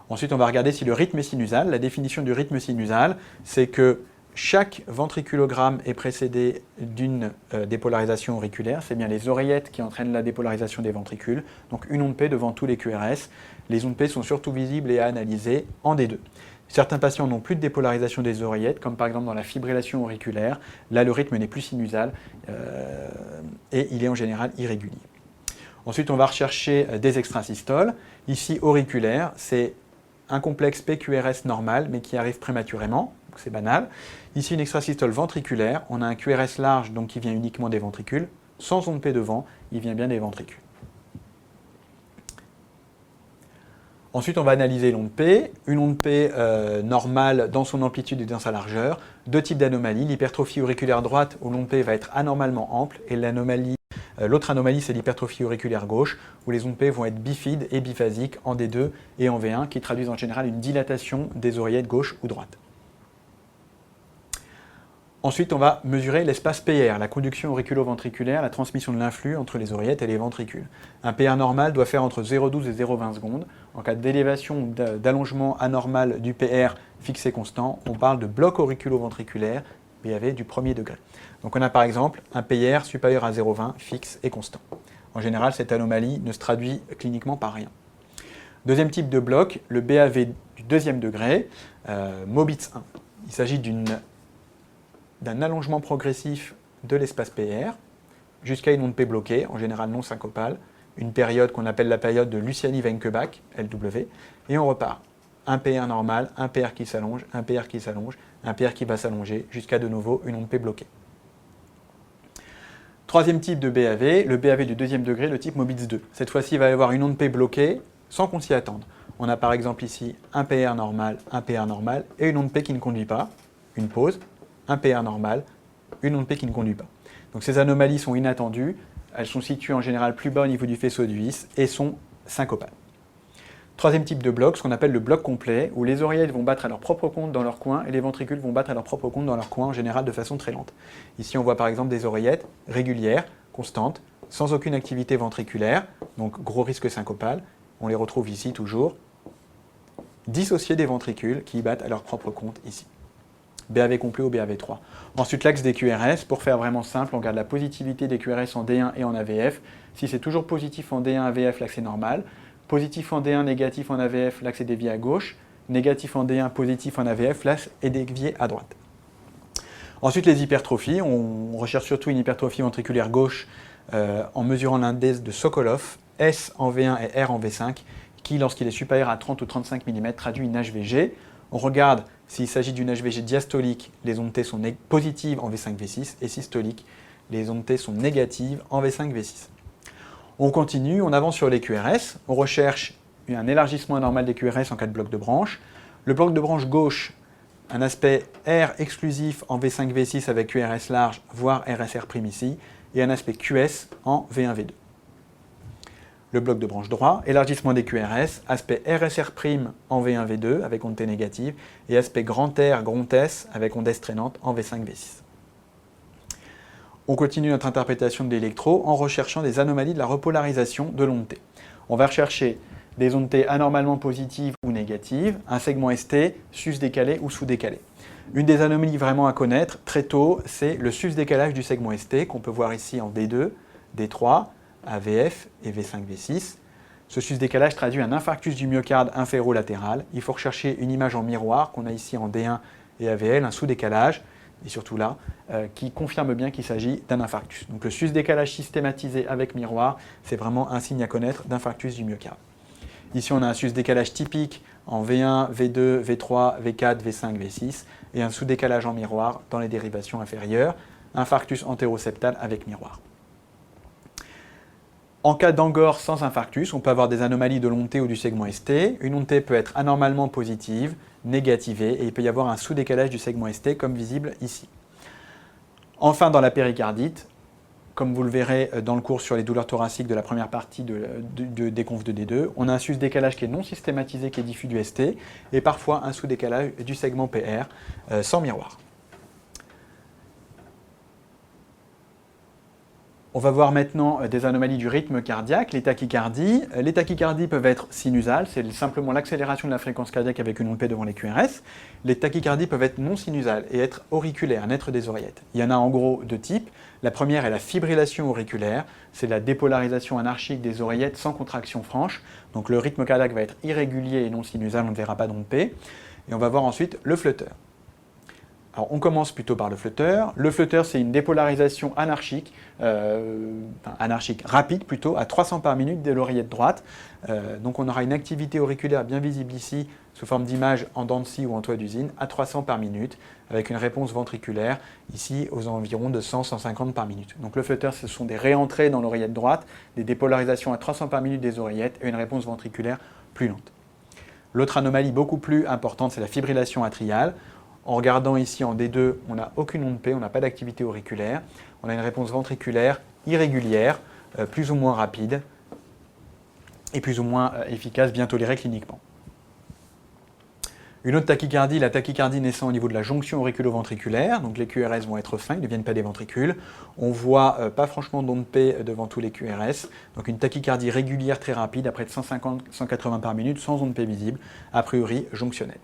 Ensuite, on va regarder si le rythme est sinusal. La définition du rythme sinusal, c'est que chaque ventriculogramme est précédé d'une dépolarisation auriculaire. C'est bien les oreillettes qui entraînent la dépolarisation des ventricules. Donc une onde P devant tous les QRS. Les ondes P sont surtout visibles et à analyser en D2. Certains patients n'ont plus de dépolarisation des oreillettes, comme par exemple dans la fibrillation auriculaire. Là, le rythme n'est plus sinusal et il est en général irrégulier. Ensuite, on va rechercher des extrasystoles. Ici, auriculaire, c'est un complexe PQRS normal, mais qui arrive prématurément, donc c'est banal. Ici, une extrasystole ventriculaire. On a un QRS large, donc qui vient uniquement des ventricules. Sans onde P devant, il vient bien des ventricules. Ensuite, on va analyser l'onde P. Une onde P normale dans son amplitude et dans sa largeur. Deux types d'anomalies. L'hypertrophie auriculaire droite, où l'onde P va être anormalement ample, et l'autre anomalie, c'est l'hypertrophie auriculaire gauche, où les ondes P vont être bifides et biphasiques en D2 et en V1, qui traduisent en général une dilatation des oreillettes gauche ou droite. Ensuite, on va mesurer l'espace PR, la conduction auriculo-ventriculaire, la transmission de l'influx entre les oreillettes et les ventricules. Un PR normal doit faire entre 0,12 et 0,20 secondes. En cas d'élévation ou d'allongement anormal du PR fixé constant, on parle de bloc auriculo-ventriculaire, BAV du premier degré. Donc on a par exemple un PR supérieur à 0,20 fixe et constant. En général, cette anomalie ne se traduit cliniquement par rien. Deuxième type de bloc, le BAV du deuxième degré, Mobitz 1. Il s'agit d'un allongement progressif de l'espace PR jusqu'à une onde P bloquée, en général non syncopale, une période qu'on appelle la période de Luciani-Wenkebach, LW, et on repart. Un PR normal, un PR qui s'allonge, un PR qui s'allonge, un PR qui va s'allonger, jusqu'à de nouveau une onde P bloquée. Troisième type de BAV, le BAV du deuxième degré, le type Mobitz 2. Cette fois-ci, il va y avoir une onde P bloquée sans qu'on s'y attende. On a par exemple ici un PR normal et une onde P qui ne conduit pas, une pause, un PR normal, une onde P qui ne conduit pas. Donc ces anomalies sont inattendues, elles sont situées en général plus bas au niveau du faisceau du vis et sont syncopales. Troisième type de bloc, ce qu'on appelle le bloc complet, où les oreillettes vont battre à leur propre compte dans leur coin et les ventricules vont battre à leur propre compte dans leur coin, en général de façon très lente. Ici on voit par exemple des oreillettes régulières, constantes, sans aucune activité ventriculaire, donc gros risque syncopal. On les retrouve ici toujours, dissociées des ventricules qui battent à leur propre compte ici. BAV complet ou BAV3. Ensuite, l'axe des QRS, pour faire vraiment simple, on regarde la positivité des QRS en D1 et en AVF. Si c'est toujours positif en D1 AVF, l'axe est normal. Positif en D1, négatif en AVF, l'axe est dévié à gauche. Négatif en D1, positif en AVF, l'axe est dévié à droite. Ensuite, les hypertrophies. On recherche surtout une hypertrophie ventriculaire gauche en mesurant l'indice de Sokolov, S en V1 et R en V5, qui, lorsqu'il est supérieur à 30 ou 35 mm, traduit une HVG. On regarde s'il s'agit d'une HVG diastolique, les ondes T sont positives en V5-V6, et systolique, les ondes T sont négatives en V5-V6. On continue, on avance sur les QRS, on recherche un élargissement anormal des QRS en cas de bloc de branche. Le bloc de branche gauche, un aspect R exclusif en V5-V6 avec QRS large, voire RSR' ici, et un aspect QS en V1-V2. Le bloc de branche droit, élargissement des QRS, aspect RSR' en V1-V2 avec onde T négative, et aspect grand R, grand S avec onde S traînante en V5-V6. On continue notre interprétation de l'électro en recherchant des anomalies de la repolarisation de l'onde T. On va rechercher des ondes T anormalement positives ou négatives, un segment ST sus-décalé ou sous-décalé. Une des anomalies vraiment à connaître très tôt, c'est le sus-décalage du segment ST qu'on peut voir ici en D2, D3, AVF et V5-V6. Ce sus-décalage traduit un infarctus du myocarde inférolatéral. Il faut rechercher une image en miroir qu'on a ici en D1 et AVL, un sous-décalage, et surtout là, qui confirme bien qu'il s'agit d'un infarctus. Donc le sus-décalage systématisé avec miroir, c'est vraiment un signe à connaître d'infarctus du myocarde. Ici, on a un sus-décalage typique en V1, V2, V3, V4, V5, V6, et un sous-décalage en miroir dans les dérivations inférieures, infarctus antéroseptal avec miroir. En cas d'angor sans infarctus, on peut avoir des anomalies de l'onde T ou du segment ST. Une onde T peut être anormalement positive, négativée, et il peut y avoir un sous-décalage du segment ST comme visible ici. Enfin, dans la péricardite, comme vous le verrez dans le cours sur les douleurs thoraciques de la première partie des confs de D2, on a un sus-décalage qui est non systématisé, qui est diffus du ST, et parfois un sous-décalage du segment PR sans miroir. On va voir maintenant des anomalies du rythme cardiaque, les tachycardies. Les tachycardies peuvent être sinusales, c'est simplement l'accélération de la fréquence cardiaque avec une onde P devant les QRS. Les tachycardies peuvent être non sinusales et être auriculaires, naître des oreillettes. Il y en a en gros deux types. La première est la fibrillation auriculaire, c'est la dépolarisation anarchique des oreillettes sans contraction franche. Donc le rythme cardiaque va être irrégulier et non sinusal, on ne verra pas d'onde P. Et on va voir ensuite le flutteur. Alors, on commence plutôt par le flutteur. Le flutteur, c'est une dépolarisation anarchique, rapide plutôt, à 300 par minute de l'oreillette droite. Donc on aura une activité auriculaire bien visible ici, sous forme d'image en dents de scie ou en toit d'usine, à 300 par minute, avec une réponse ventriculaire, ici, aux environs de 100-150 par minute. Donc le flutteur, ce sont des réentrées dans l'oreillette droite, des dépolarisations à 300 par minute des oreillettes et une réponse ventriculaire plus lente. L'autre anomalie beaucoup plus importante, c'est la fibrillation atriale. En regardant ici en D2, on n'a aucune onde P, on n'a pas d'activité auriculaire. On a une réponse ventriculaire irrégulière, plus ou moins rapide et plus ou moins efficace, bien tolérée cliniquement. Une autre tachycardie, la tachycardie naissant au niveau de la jonction auriculo-ventriculaire. Donc les QRS vont être fins, ils ne deviennent pas des ventricules. On ne voit pas franchement d'onde P devant tous les QRS. Donc une tachycardie régulière très rapide, à près de 150-180 par minute, sans onde P visible, a priori jonctionnelle.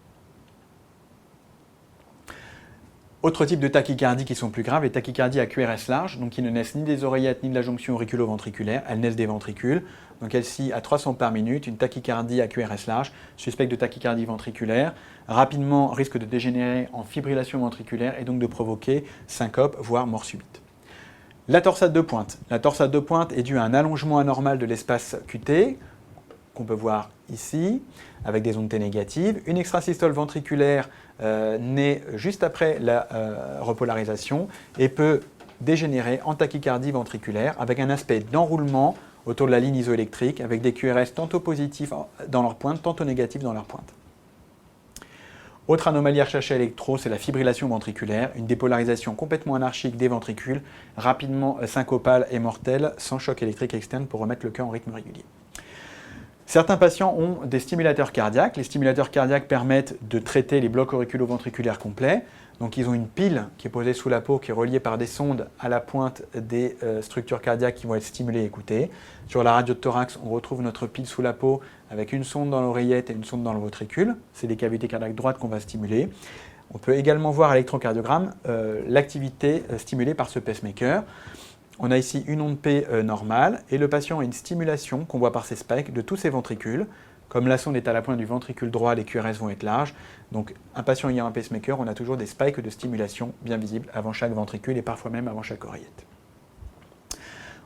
Autre type de tachycardie qui sont plus graves, les tachycardies à QRS large, donc qui ne naissent ni des oreillettes ni de la jonction auriculo-ventriculaire, elles naissent des ventricules. Donc elles-ci à 300 par minute, une tachycardie à QRS large, suspecte de tachycardie ventriculaire, rapidement risque de dégénérer en fibrillation ventriculaire et donc de provoquer syncope, voire mort subite. La torsade de pointe. La torsade de pointe est due à un allongement anormal de l'espace QT, qu'on peut voir ici, avec des ondes T négatives. Une extrasystole ventriculaire naît juste après la repolarisation et peut dégénérer en tachycardie ventriculaire avec un aspect d'enroulement autour de la ligne isoélectrique avec des QRS tantôt positifs dans leur pointe, tantôt négatifs dans leur pointe. Autre anomalie à rechercher à électro, c'est la fibrillation ventriculaire, une dépolarisation complètement anarchique des ventricules, rapidement syncopale et mortelle, sans choc électrique externe pour remettre le cœur en rythme régulier. Certains patients ont des stimulateurs cardiaques. Les stimulateurs cardiaques permettent de traiter les blocs auriculo-ventriculaires complets. Donc ils ont une pile qui est posée sous la peau, qui est reliée par des sondes à la pointe des structures cardiaques qui vont être stimulées et écoutées. Sur la radio de thorax, on retrouve notre pile sous la peau avec une sonde dans l'oreillette et une sonde dans le ventricule. C'est les cavités cardiaques droites qu'on va stimuler. On peut également voir à l'électrocardiogramme l'activité stimulée par ce pacemaker. On a ici une onde P normale et le patient a une stimulation qu'on voit par ces spikes de tous ses ventricules. Comme la sonde est à la pointe du ventricule droit, les QRS vont être larges. Donc un patient ayant un pacemaker, on a toujours des spikes de stimulation bien visibles avant chaque ventricule et parfois même avant chaque oreillette.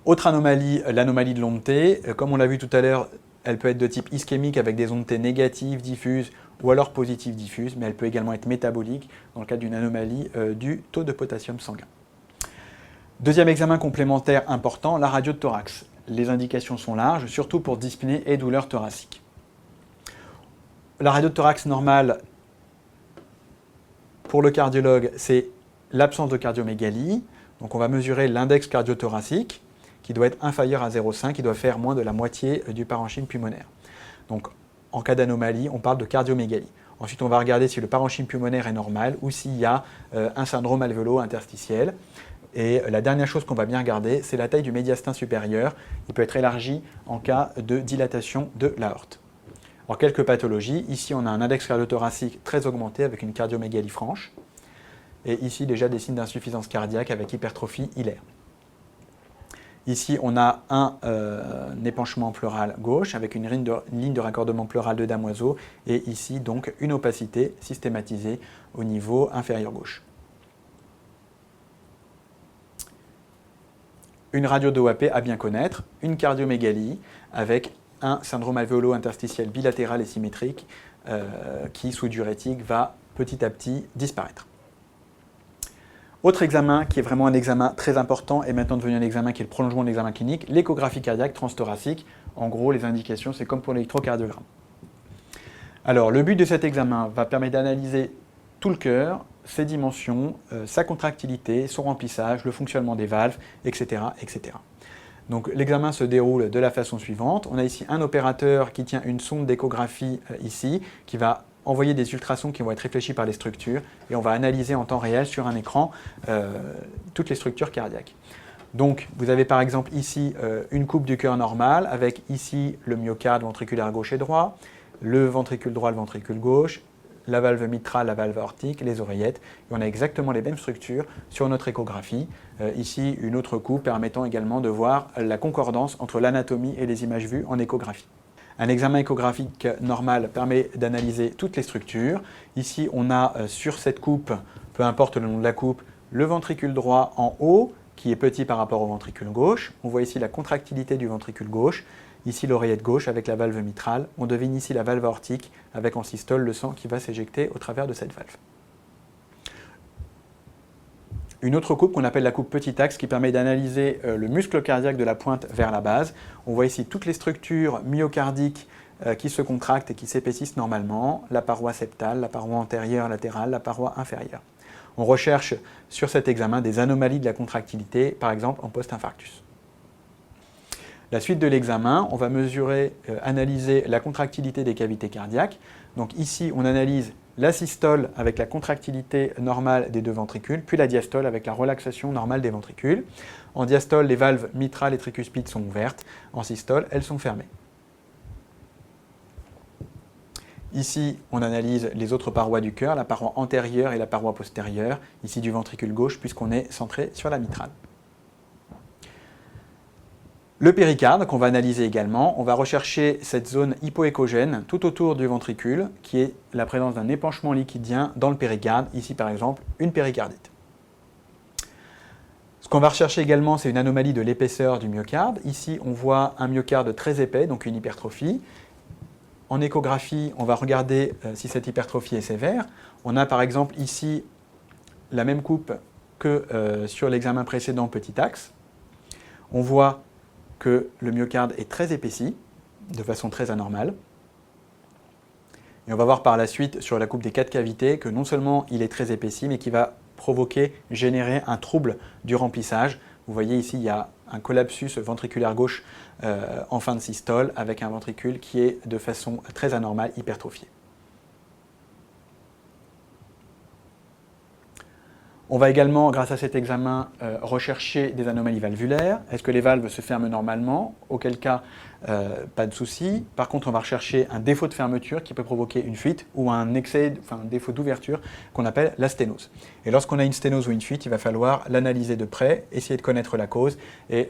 Autre anomalie, l'anomalie de l'onde T. Comme on l'a vu tout à l'heure, elle peut être de type ischémique avec des ondes T négatives diffuses ou alors positives diffuses, mais elle peut également être métabolique dans le cas d'une anomalie du taux de potassium sanguin. Deuxième examen complémentaire important, la radio de thorax. Les indications sont larges, surtout pour dyspnée et douleurs thoraciques. La radio de thorax normale, pour le cardiologue, c'est l'absence de cardiomégalie. Donc on va mesurer l'index cardiothoracique, qui doit être inférieur à 0,5, qui doit faire moins de la moitié du parenchyme pulmonaire. Donc en cas d'anomalie, on parle de cardiomégalie. Ensuite, on va regarder si le parenchyme pulmonaire est normal ou s'il y a un syndrome alvéolo-interstitiel. Et la dernière chose qu'on va bien regarder, c'est la taille du médiastin supérieur. Il peut être élargi en cas de dilatation de l'aorte. Alors, quelques pathologies. Ici, on a un index cardiothoracique très augmenté avec une cardiomégalie franche. Et ici, déjà des signes d'insuffisance cardiaque avec hypertrophie hilaire. Ici, on a un épanchement pleural gauche avec une ligne de raccordement pleural de damoiseau. Et ici, donc, une opacité systématisée au niveau inférieur gauche. Une radio d'OAP à bien connaître, une cardiomégalie avec un syndrome alvéolo-interstitiel bilatéral et symétrique qui, sous diurétique, va petit à petit disparaître. Autre examen qui est vraiment un examen très important et maintenant devenu un examen qui est le prolongement de l'examen clinique, l'échographie cardiaque transthoracique. En gros, les indications, c'est comme pour l'électrocardiogramme. Alors, le but de cet examen va permettre d'analyser tout le cœur, ses dimensions, sa contractilité, son remplissage, le fonctionnement des valves, etc. etc. Donc l'examen se déroule de la façon suivante. On a ici un opérateur qui tient une sonde d'échographie ici, qui va envoyer des ultrasons qui vont être réfléchis par les structures, et on va analyser en temps réel sur un écran toutes les structures cardiaques. Donc vous avez par exemple ici une coupe du cœur normale, avec ici le myocarde ventriculaire gauche et droit, le ventricule droit, le ventricule gauche, la valve mitrale, la valve aortique, les oreillettes. Et on a exactement les mêmes structures sur notre échographie. Ici, une autre coupe permettant également de voir la concordance entre l'anatomie et les images vues en échographie. Un examen échographique normal permet d'analyser toutes les structures. Ici, on a sur cette coupe, peu importe le nom de la coupe, le ventricule droit en haut, qui est petit par rapport au ventricule gauche. On voit ici la contractilité du ventricule gauche. Ici l'oreillette gauche avec la valve mitrale. On devine ici la valve aortique avec en systole le sang qui va s'éjecter au travers de cette valve. Une autre coupe qu'on appelle la coupe petit axe qui permet d'analyser le muscle cardiaque de la pointe vers la base. On voit ici toutes les structures myocardiques qui se contractent et qui s'épaississent normalement. La paroi septale, la paroi antérieure latérale, la paroi inférieure. On recherche sur cet examen des anomalies de la contractilité, par exemple en post-infarctus. La suite de l'examen, on va mesurer, analyser la contractilité des cavités cardiaques. Donc ici, on analyse la systole avec la contractilité normale des deux ventricules, puis la diastole avec la relaxation normale des ventricules. En diastole, les valves mitrales et tricuspides sont ouvertes. En systole, elles sont fermées. Ici, on analyse les autres parois du cœur, la paroi antérieure et la paroi postérieure, ici du ventricule gauche, puisqu'on est centré sur la mitrale. Le péricarde, qu'on va analyser également, on va rechercher cette zone hypoéchogène tout autour du ventricule, qui est la présence d'un épanchement liquidien dans le péricarde, ici par exemple une péricardite. Ce qu'on va rechercher également, c'est une anomalie de l'épaisseur du myocarde. Ici, on voit un myocarde très épais, donc une hypertrophie. En échographie, on va regarder si cette hypertrophie est sévère. On a par exemple ici la même coupe que sur l'examen précédent petit axe. On voit que le myocarde est très épaissi, de façon très anormale. Et on va voir par la suite sur la coupe des 4 cavités que non seulement il est très épaissi, mais qu'il va provoquer, générer un trouble du remplissage. Vous voyez ici, il y a un collapsus ventriculaire gauche en fin de systole avec un ventricule qui est de façon très anormale hypertrophié. On va également, grâce à cet examen, rechercher des anomalies valvulaires. Est-ce que les valves se ferment normalement? Auquel cas, pas de souci. Par contre, on va rechercher un défaut de fermeture qui peut provoquer une fuite ou un défaut d'ouverture qu'on appelle la sténose. Et lorsqu'on a une sténose ou une fuite, il va falloir l'analyser de près, essayer de connaître la cause et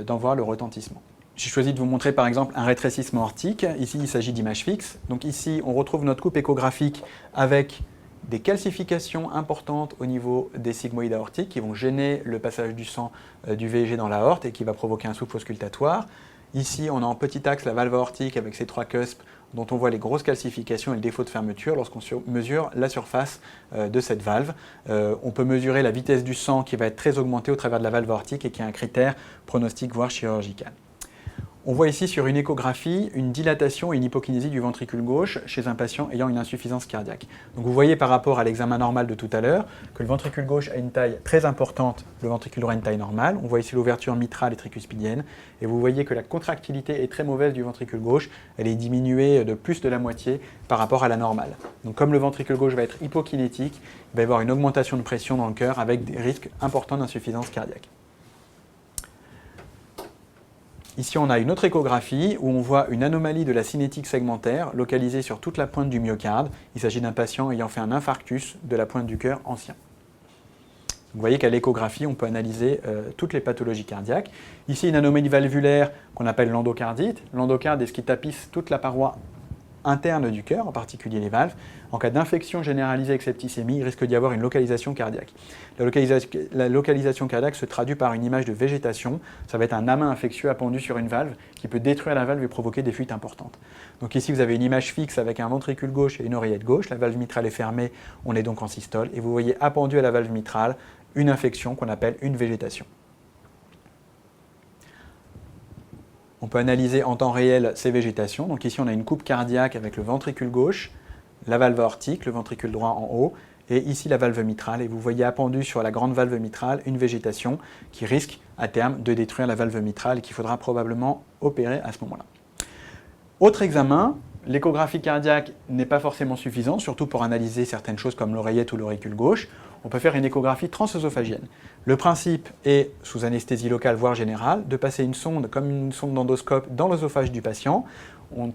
d'en voir le retentissement. J'ai choisi de vous montrer par exemple un rétrécissement aortique. Ici, il s'agit d'images fixes. Donc ici, on retrouve notre coupe échographique avec des calcifications importantes au niveau des sigmoïdes aortiques qui vont gêner le passage du sang du VG dans l'aorte et qui va provoquer un souffle auscultatoire. Ici, on a en petit axe la valve aortique avec ses 3 cuspes dont on voit les grosses calcifications et le défaut de fermeture lorsqu'on mesure la surface de cette valve. On peut mesurer la vitesse du sang qui va être très augmentée au travers de la valve aortique et qui est un critère pronostic voire chirurgical. On voit ici sur une échographie une dilatation et une hypokinésie du ventricule gauche chez un patient ayant une insuffisance cardiaque. Donc vous voyez par rapport à l'examen normal de tout à l'heure que le ventricule gauche a une taille très importante, le ventricule droit a une taille normale. On voit ici l'ouverture mitrale et tricuspidienne et vous voyez que la contractilité est très mauvaise du ventricule gauche. Elle est diminuée de plus de la moitié par rapport à la normale. Donc comme le ventricule gauche va être hypokinétique, il va y avoir une augmentation de pression dans le cœur avec des risques importants d'insuffisance cardiaque. Ici, on a une autre échographie où on voit une anomalie de la cinétique segmentaire localisée sur toute la pointe du myocarde. Il s'agit d'un patient ayant fait un infarctus de la pointe du cœur ancien. Vous voyez qu'à l'échographie, on peut analyser toutes les pathologies cardiaques. Ici, une anomalie valvulaire qu'on appelle l'endocardite. L'endocarde est ce qui tapisse toute la paroi interne du cœur, en particulier les valves. En cas d'infection généralisée avec septicémie, il risque d'y avoir une localisation cardiaque. La localisation cardiaque se traduit par une image de végétation. Ça va être un amas infectieux appendu sur une valve qui peut détruire la valve et provoquer des fuites importantes. Donc ici, vous avez une image fixe avec un ventricule gauche et une oreillette gauche. La valve mitrale est fermée, on est donc en systole. Et vous voyez appendu à la valve mitrale une infection qu'on appelle une végétation. On peut analyser en temps réel ces végétations. Donc ici, on a une coupe cardiaque avec le ventricule gauche, la valve aortique, le ventricule droit en haut, et ici la valve mitrale. Et vous voyez appendu sur la grande valve mitrale une végétation qui risque à terme de détruire la valve mitrale et qu'il faudra probablement opérer à ce moment-là. Autre examen, l'échographie cardiaque n'est pas forcément suffisante, surtout pour analyser certaines choses comme l'oreillette ou l'auricule gauche. On peut faire une échographie transœsophagienne. Le principe est, sous anesthésie locale voire générale, de passer une sonde comme une sonde d'endoscope dans l'œsophage du patient. On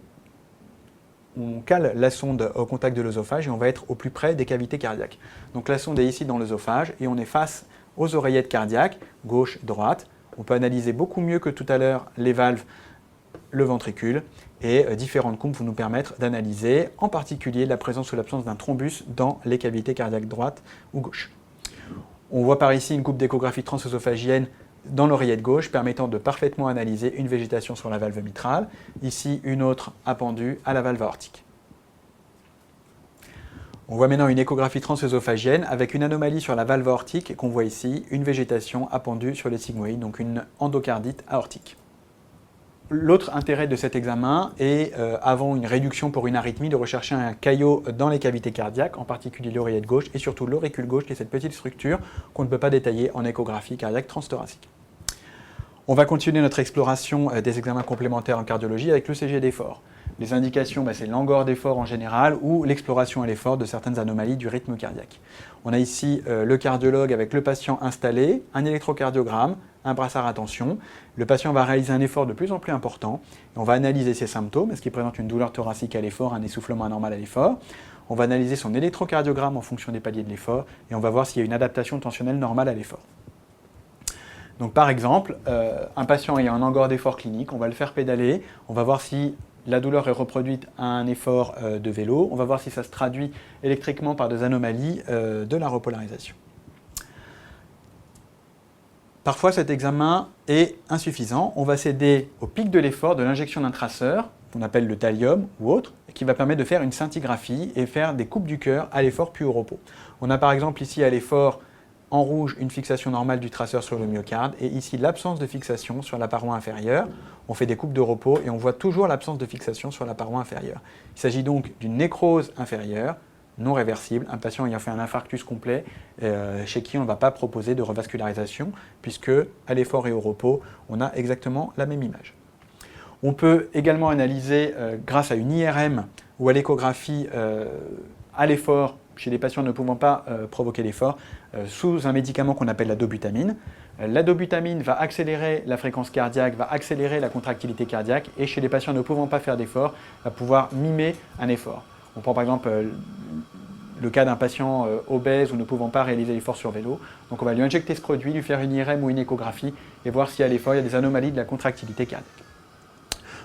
cale la sonde au contact de l'œsophage et on va être au plus près des cavités cardiaques. Donc la sonde est ici dans l'œsophage et on est face aux oreillettes cardiaques, gauche, droite. On peut analyser beaucoup mieux que tout à l'heure les valves, le ventricule, et différentes coupes vont nous permettre d'analyser en particulier la présence ou l'absence d'un thrombus dans les cavités cardiaques droite ou gauche. On voit par ici une coupe d'échographie transœsophagienne dans l'oreillette gauche permettant de parfaitement analyser une végétation sur la valve mitrale, ici une autre appendue à la valve aortique. On voit maintenant une échographie transœsophagienne avec une anomalie sur la valve aortique qu'on voit ici, une végétation appendue sur les sigmoïdes, donc une endocardite aortique. L'autre intérêt de cet examen est, avant une réduction pour une arythmie, de rechercher un caillot dans les cavités cardiaques, en particulier l'oreillette gauche et surtout l'auricule gauche, qui est cette petite structure qu'on ne peut pas détailler en échographie cardiaque transthoracique. On va continuer notre exploration des examens complémentaires en cardiologie avec l'ECG d'effort. Les indications, c'est l'angor d'effort en général ou l'exploration à l'effort de certaines anomalies du rythme cardiaque. On a ici le cardiologue avec le patient installé, un électrocardiogramme, un brassard à tension. Le patient va réaliser un effort de plus en plus important. Et on va analyser ses symptômes. Est-ce qu'il présente une douleur thoracique à l'effort, un essoufflement anormal à l'effort? On va analyser son électrocardiogramme en fonction des paliers de l'effort et on va voir s'il y a une adaptation tensionnelle normale à l'effort. Donc par exemple, un patient ayant un angor d'effort clinique, on va le faire pédaler, on va voir si la douleur est reproduite à un effort de vélo, on va voir si ça se traduit électriquement par des anomalies de la repolarisation. Parfois cet examen est insuffisant, on va s'aider au pic de l'effort de l'injection d'un traceur, qu'on appelle le thallium ou autre, qui va permettre de faire une scintigraphie et faire des coupes du cœur à l'effort puis au repos. On a par exemple ici à l'effort en rouge une fixation normale du traceur sur le myocarde et ici l'absence de fixation sur la paroi inférieure. On fait des coupes de repos et on voit toujours l'absence de fixation sur la paroi inférieure. Il s'agit donc d'une nécrose inférieure non réversible, un patient ayant fait un infarctus complet chez qui on ne va pas proposer de revascularisation puisque à l'effort et au repos, on a exactement la même image. On peut également analyser grâce à une IRM ou à l'échographie à l'effort chez des patients ne pouvant pas provoquer l'effort sous un médicament qu'on appelle la dobutamine. La dobutamine va accélérer la fréquence cardiaque, va accélérer la contractilité cardiaque et chez les patients ne pouvant pas faire d'effort, va pouvoir mimer un effort. On prend par exemple le cas d'un patient obèse ou ne pouvant pas réaliser l'effort sur vélo. Donc on va lui injecter ce produit, lui faire une IRM ou une échographie et voir si à l'effort il y a des anomalies de la contractilité cardiaque.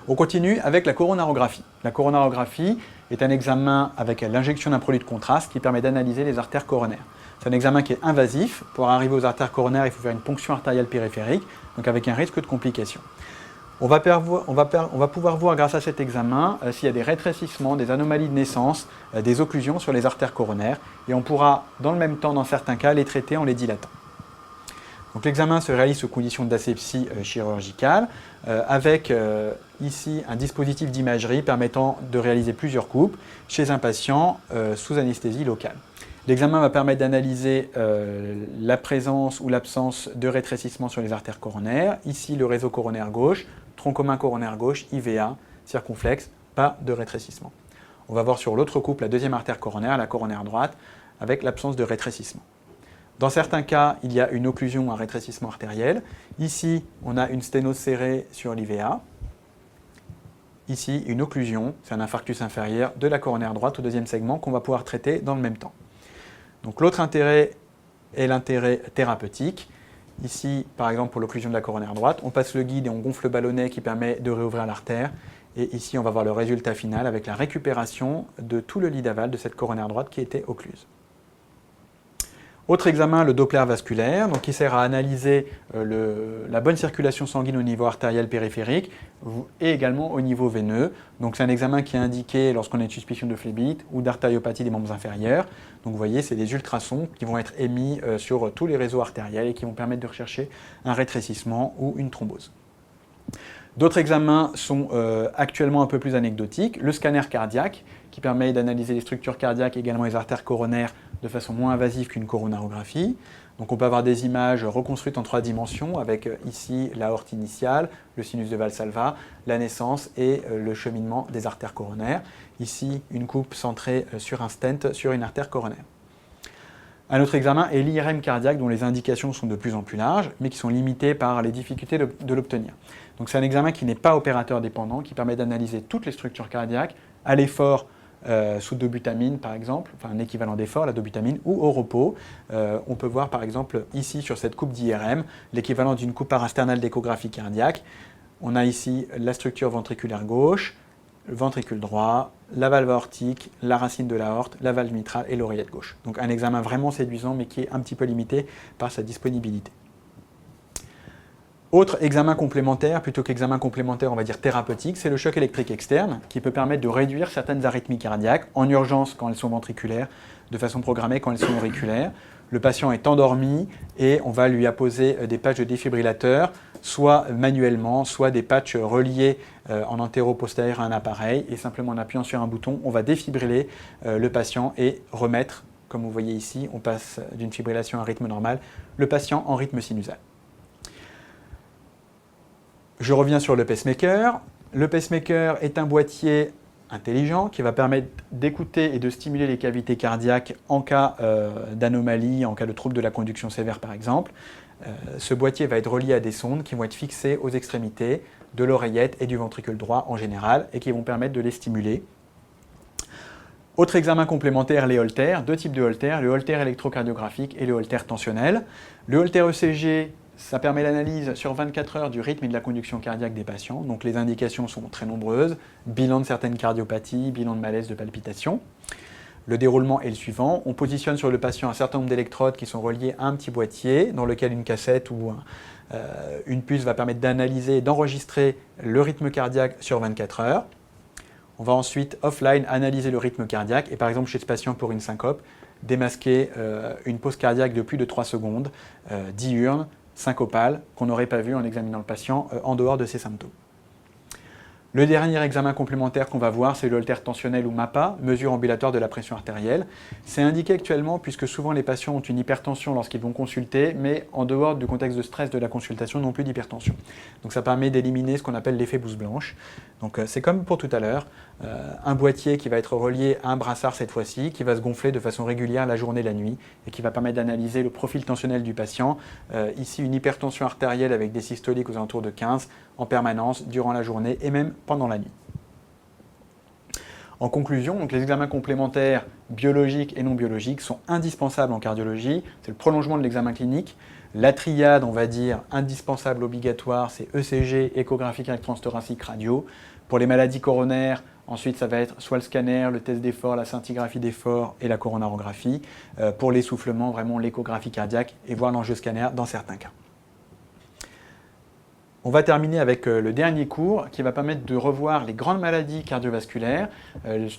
On continue avec la coronarographie. La coronarographie est un examen avec l'injection d'un produit de contraste qui permet d'analyser les artères coronaires. C'est un examen qui est invasif. Pour arriver aux artères coronaires, il faut faire une ponction artérielle périphérique, donc avec un risque de complications. On va pouvoir voir grâce à cet examen s'il y a des rétrécissements, des anomalies de naissance, des occlusions sur les artères coronaires et on pourra dans le même temps, dans certains cas, les traiter en les dilatant. Donc l'examen se réalise sous conditions d'asepsie chirurgicale avec ici un dispositif d'imagerie permettant de réaliser plusieurs coupes chez un patient sous anesthésie locale. L'examen va permettre d'analyser la présence ou l'absence de rétrécissement sur les artères coronaires. Ici le réseau coronaire gauche, tronc commun coronaire gauche, IVA, circonflexe, pas de rétrécissement. On va voir sur l'autre coupe la deuxième artère coronaire, la coronaire droite, avec l'absence de rétrécissement. Dans certains cas, il y a une occlusion ou un rétrécissement artériel. Ici, on a une sténose serrée sur l'IVA. Ici, une occlusion, c'est un infarctus inférieur de la coronaire droite au deuxième segment qu'on va pouvoir traiter dans le même temps. Donc l'autre intérêt est l'intérêt thérapeutique. Ici, par exemple, pour l'occlusion de la coronaire droite, on passe le guide et on gonfle le ballonnet qui permet de réouvrir l'artère. Et ici, on va voir le résultat final avec la récupération de tout le lit d'aval de cette coronaire droite qui était occluse. Autre examen, le Doppler vasculaire, donc qui sert à analyser la bonne circulation sanguine au niveau artériel périphérique et également au niveau veineux. Donc c'est un examen qui est indiqué lorsqu'on a une suspicion de phlébite ou d'artériopathie des membres inférieurs. Donc vous voyez, c'est des ultrasons qui vont être émis sur tous les réseaux artériels et qui vont permettre de rechercher un rétrécissement ou une thrombose. D'autres examens sont actuellement un peu plus anecdotiques. Le scanner cardiaque, qui permet d'analyser les structures cardiaques et également les artères coronaires de façon moins invasive qu'une coronarographie. Donc on peut avoir des images reconstruites en 3 dimensions avec ici l'aorte initiale, le sinus de Valsalva, la naissance et le cheminement des artères coronaires. Ici, une coupe centrée sur un stent sur une artère coronaire. Un autre examen est l'IRM cardiaque dont les indications sont de plus en plus larges, mais qui sont limitées par les difficultés de l'obtenir. Donc c'est un examen qui n'est pas opérateur dépendant, qui permet d'analyser toutes les structures cardiaques à l'effort sous dobutamine par exemple, enfin un équivalent d'effort, la dobutamine, ou au repos. On peut voir par exemple ici sur cette coupe d'IRM l'équivalent d'une coupe parasternale d'échographie cardiaque. On a ici la structure ventriculaire gauche, le ventricule droit, la valve aortique, la racine de l'aorte, la valve mitrale et l'oreillette gauche. Donc un examen vraiment séduisant mais qui est un petit peu limité par sa disponibilité. Autre examen complémentaire, plutôt qu'examen complémentaire on va dire thérapeutique, c'est le choc électrique externe qui peut permettre de réduire certaines arythmies cardiaques en urgence quand elles sont ventriculaires, de façon programmée quand elles sont auriculaires. Le patient est endormi et on va lui apposer des patchs de défibrillateur, soit manuellement, soit des patchs reliés en antéro-postérieur à un appareil et simplement en appuyant sur un bouton, on va défibriller le patient et remettre, comme vous voyez ici, on passe d'une fibrillation à rythme normal, le patient en rythme sinusal. Je reviens sur le pacemaker. Le pacemaker est un boîtier intelligent qui va permettre d'écouter et de stimuler les cavités cardiaques en cas d'anomalie, en cas de trouble de la conduction sévère par exemple. Ce boîtier va être relié à des sondes qui vont être fixées aux extrémités de l'oreillette et du ventricule droit en général et qui vont permettre de les stimuler. Autre examen complémentaire, les holters, deux types de holters, le holter électrocardiographique et le holter tensionnel. Le holter ECG, ça permet l'analyse sur 24 heures du rythme et de la conduction cardiaque des patients. Donc les indications sont très nombreuses, bilan de certaines cardiopathies, bilan de malaise, de palpitations. Le déroulement est le suivant, on positionne sur le patient un certain nombre d'électrodes qui sont reliées à un petit boîtier dans lequel une cassette ou une puce va permettre d'analyser et d'enregistrer le rythme cardiaque sur 24 heures. On va ensuite, offline, analyser le rythme cardiaque et par exemple chez ce patient pour une syncope, démasquer une pause cardiaque de plus de 3 secondes, diurne, syncopale, qu'on n'aurait pas vu en examinant le patient en dehors de ses symptômes. Le dernier examen complémentaire qu'on va voir, c'est le holter tensionnel ou MAPA, mesure ambulatoire de la pression artérielle. C'est indiqué actuellement puisque souvent les patients ont une hypertension lorsqu'ils vont consulter, mais en dehors du contexte de stress de la consultation, n'ont plus d'hypertension. Donc ça permet d'éliminer ce qu'on appelle l'effet blouse blanche. Donc c'est comme pour tout à l'heure, un boîtier qui va être relié à un brassard cette fois-ci, qui va se gonfler de façon régulière la journée et la nuit, et qui va permettre d'analyser le profil tensionnel du patient. Ici, une hypertension artérielle avec des systoliques aux alentours de 15 en permanence, durant la journée et même pendant la nuit. En conclusion, donc les examens complémentaires biologiques et non biologiques sont indispensables en cardiologie. C'est le prolongement de l'examen clinique. La triade, on va dire, indispensable, obligatoire, c'est ECG, échographie cardiaque-transthoracique, radio. Pour les maladies coronaires, ensuite ça va être soit le scanner, le test d'effort, la scintigraphie d'effort et la coronarographie. Pour l'essoufflement, vraiment l'échographie cardiaque et voir l'angioscanner dans certains cas. On va terminer avec le dernier cours qui va permettre de revoir les grandes maladies cardiovasculaires,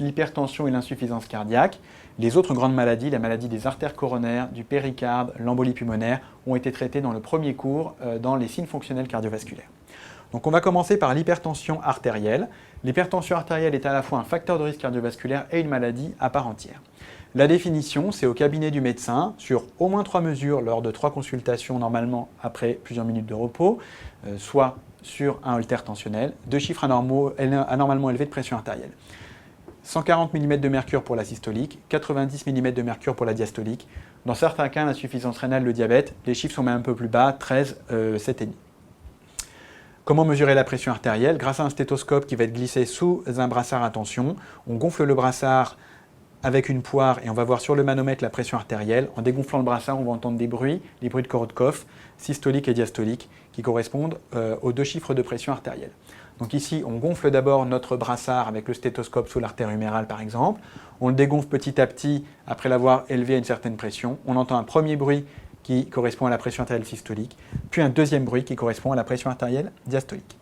l'hypertension et l'insuffisance cardiaque. Les autres grandes maladies, la maladie des artères coronaires, du péricarde, l'embolie pulmonaire, ont été traitées dans le premier cours dans les signes fonctionnels cardiovasculaires. Donc on va commencer par l'hypertension artérielle. L'hypertension artérielle est à la fois un facteur de risque cardiovasculaire et une maladie à part entière. La définition, c'est au cabinet du médecin, sur au moins 3 mesures lors de 3 consultations, normalement après plusieurs minutes de repos, soit sur un holter tensionnel, 2 chiffres anormalement élevés de pression artérielle. 140 mm de mercure pour la systolique, 90 mm de mercure pour la diastolique. Dans certains cas, l'insuffisance rénale, le diabète, les chiffres sont même un peu plus bas, 13, 7,5. Comment mesurer la pression artérielle? Grâce à un stéthoscope qui va être glissé sous un brassard à tension. On gonfle le brassard avec une poire et on va voir sur le manomètre la pression artérielle. En dégonflant le brassard, on va entendre des bruits, les bruits de Korotkoff, systolique et diastolique, qui correspondent aux 2 chiffres de pression artérielle. Donc ici, on gonfle d'abord notre brassard avec le stéthoscope sous l'artère humérale par exemple. On le dégonfle petit à petit après l'avoir élevé à une certaine pression. On entend un premier bruit qui correspond à la pression artérielle systolique, puis un deuxième bruit qui correspond à la pression artérielle diastolique.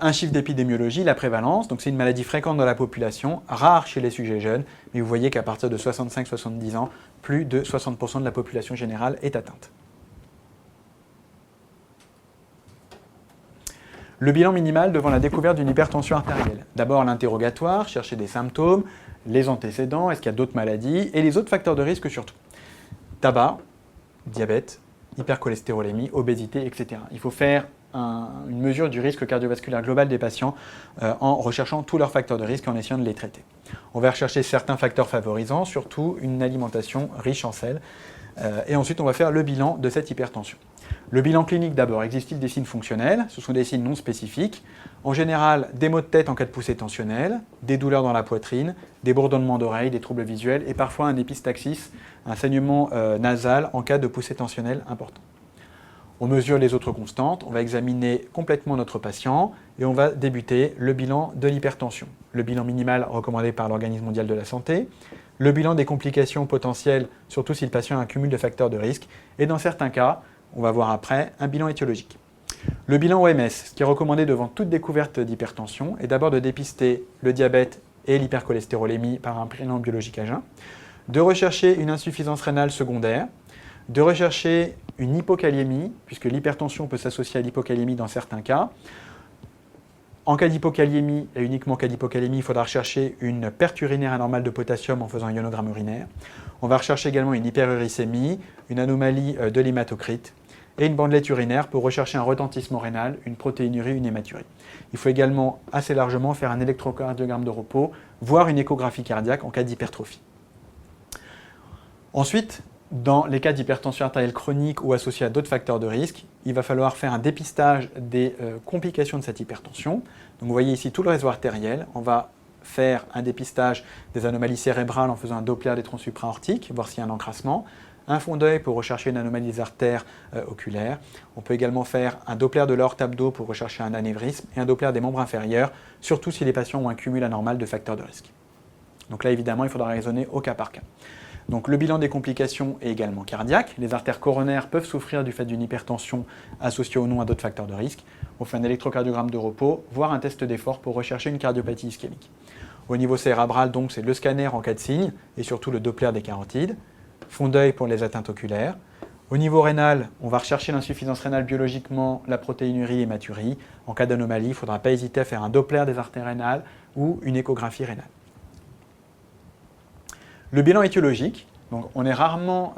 Un chiffre d'épidémiologie, la prévalence, donc c'est une maladie fréquente dans la population, rare chez les sujets jeunes, mais vous voyez qu'à partir de 65-70 ans, plus de 60% de la population générale est atteinte. Le bilan minimal devant la découverte d'une hypertension artérielle. D'abord l'interrogatoire, chercher des symptômes, les antécédents, est-ce qu'il y a d'autres maladies, et les autres facteurs de risque surtout. Tabac, diabète, hypercholestérolémie, obésité, etc. Il faut faire une mesure du risque cardiovasculaire global des patients en recherchant tous leurs facteurs de risque et en essayant de les traiter. On va rechercher certains facteurs favorisants, surtout une alimentation riche en sel. Et ensuite, on va faire le bilan de cette hypertension. Le bilan clinique d'abord, existe-t-il des signes fonctionnels? Ce sont des signes non spécifiques. En général, des maux de tête en cas de poussée tensionnelle, des douleurs dans la poitrine, des bourdonnements d'oreilles, des troubles visuels et parfois un épistaxis, un saignement nasal en cas de poussée tensionnelle importante. On mesure les autres constantes, on va examiner complètement notre patient et on va débuter le bilan de l'hypertension. Le bilan minimal recommandé par l'Organisme mondial de la santé, le bilan des complications potentielles, surtout si le patient a un cumul de facteurs de risque, et dans certains cas, on va voir après, un bilan étiologique. Le bilan OMS, ce qui est recommandé devant toute découverte d'hypertension, est d'abord de dépister le diabète et l'hypercholestérolémie par un bilan biologique à jeun, de rechercher une insuffisance rénale secondaire, de rechercher une hypokaliémie, puisque l'hypertension peut s'associer à l'hypokaliémie dans certains cas. En cas d'hypokaliémie, et uniquement en cas d'hypokaliémie, il faudra rechercher une perte urinaire anormale de potassium en faisant un ionogramme urinaire. On va rechercher également une hyperuricémie, une anomalie de l'hématocrite. et une bandelette urinaire pour rechercher un retentissement rénal, une protéinurie, une hématurie. Il faut également assez largement faire un électrocardiogramme de repos, voire une échographie cardiaque en cas d'hypertrophie. Ensuite, dans les cas d'hypertension artérielle chronique ou associée à d'autres facteurs de risque, il va falloir faire un dépistage des complications de cette hypertension. Donc vous voyez ici tout le réseau artériel. On va faire un dépistage des anomalies cérébrales en faisant un Doppler des troncs supraortiques, voir s'il y a un encrassement, un fond d'œil pour rechercher une anomalie des artères oculaires. On peut également faire un Doppler de l'aorte abdo pour rechercher un anévrisme et un Doppler des membres inférieurs, surtout si les patients ont un cumul anormal de facteurs de risque. Donc là, évidemment, il faudra raisonner au cas par cas. Donc le bilan des complications est également cardiaque. Les artères coronaires peuvent souffrir du fait d'une hypertension associée ou non à d'autres facteurs de risque. On fait un électrocardiogramme de repos, voire un test d'effort pour rechercher une cardiopathie ischémique. Au niveau cérébral, donc, c'est le scanner en cas de signe et surtout le Doppler des carotides. Fond d'œil pour les atteintes oculaires. Au niveau rénal, on va rechercher l'insuffisance rénale biologiquement, la protéinurie et hématurie. En cas d'anomalie, il ne faudra pas hésiter à faire un Doppler des artères rénales ou une échographie rénale. Le bilan étiologique, donc on est rarement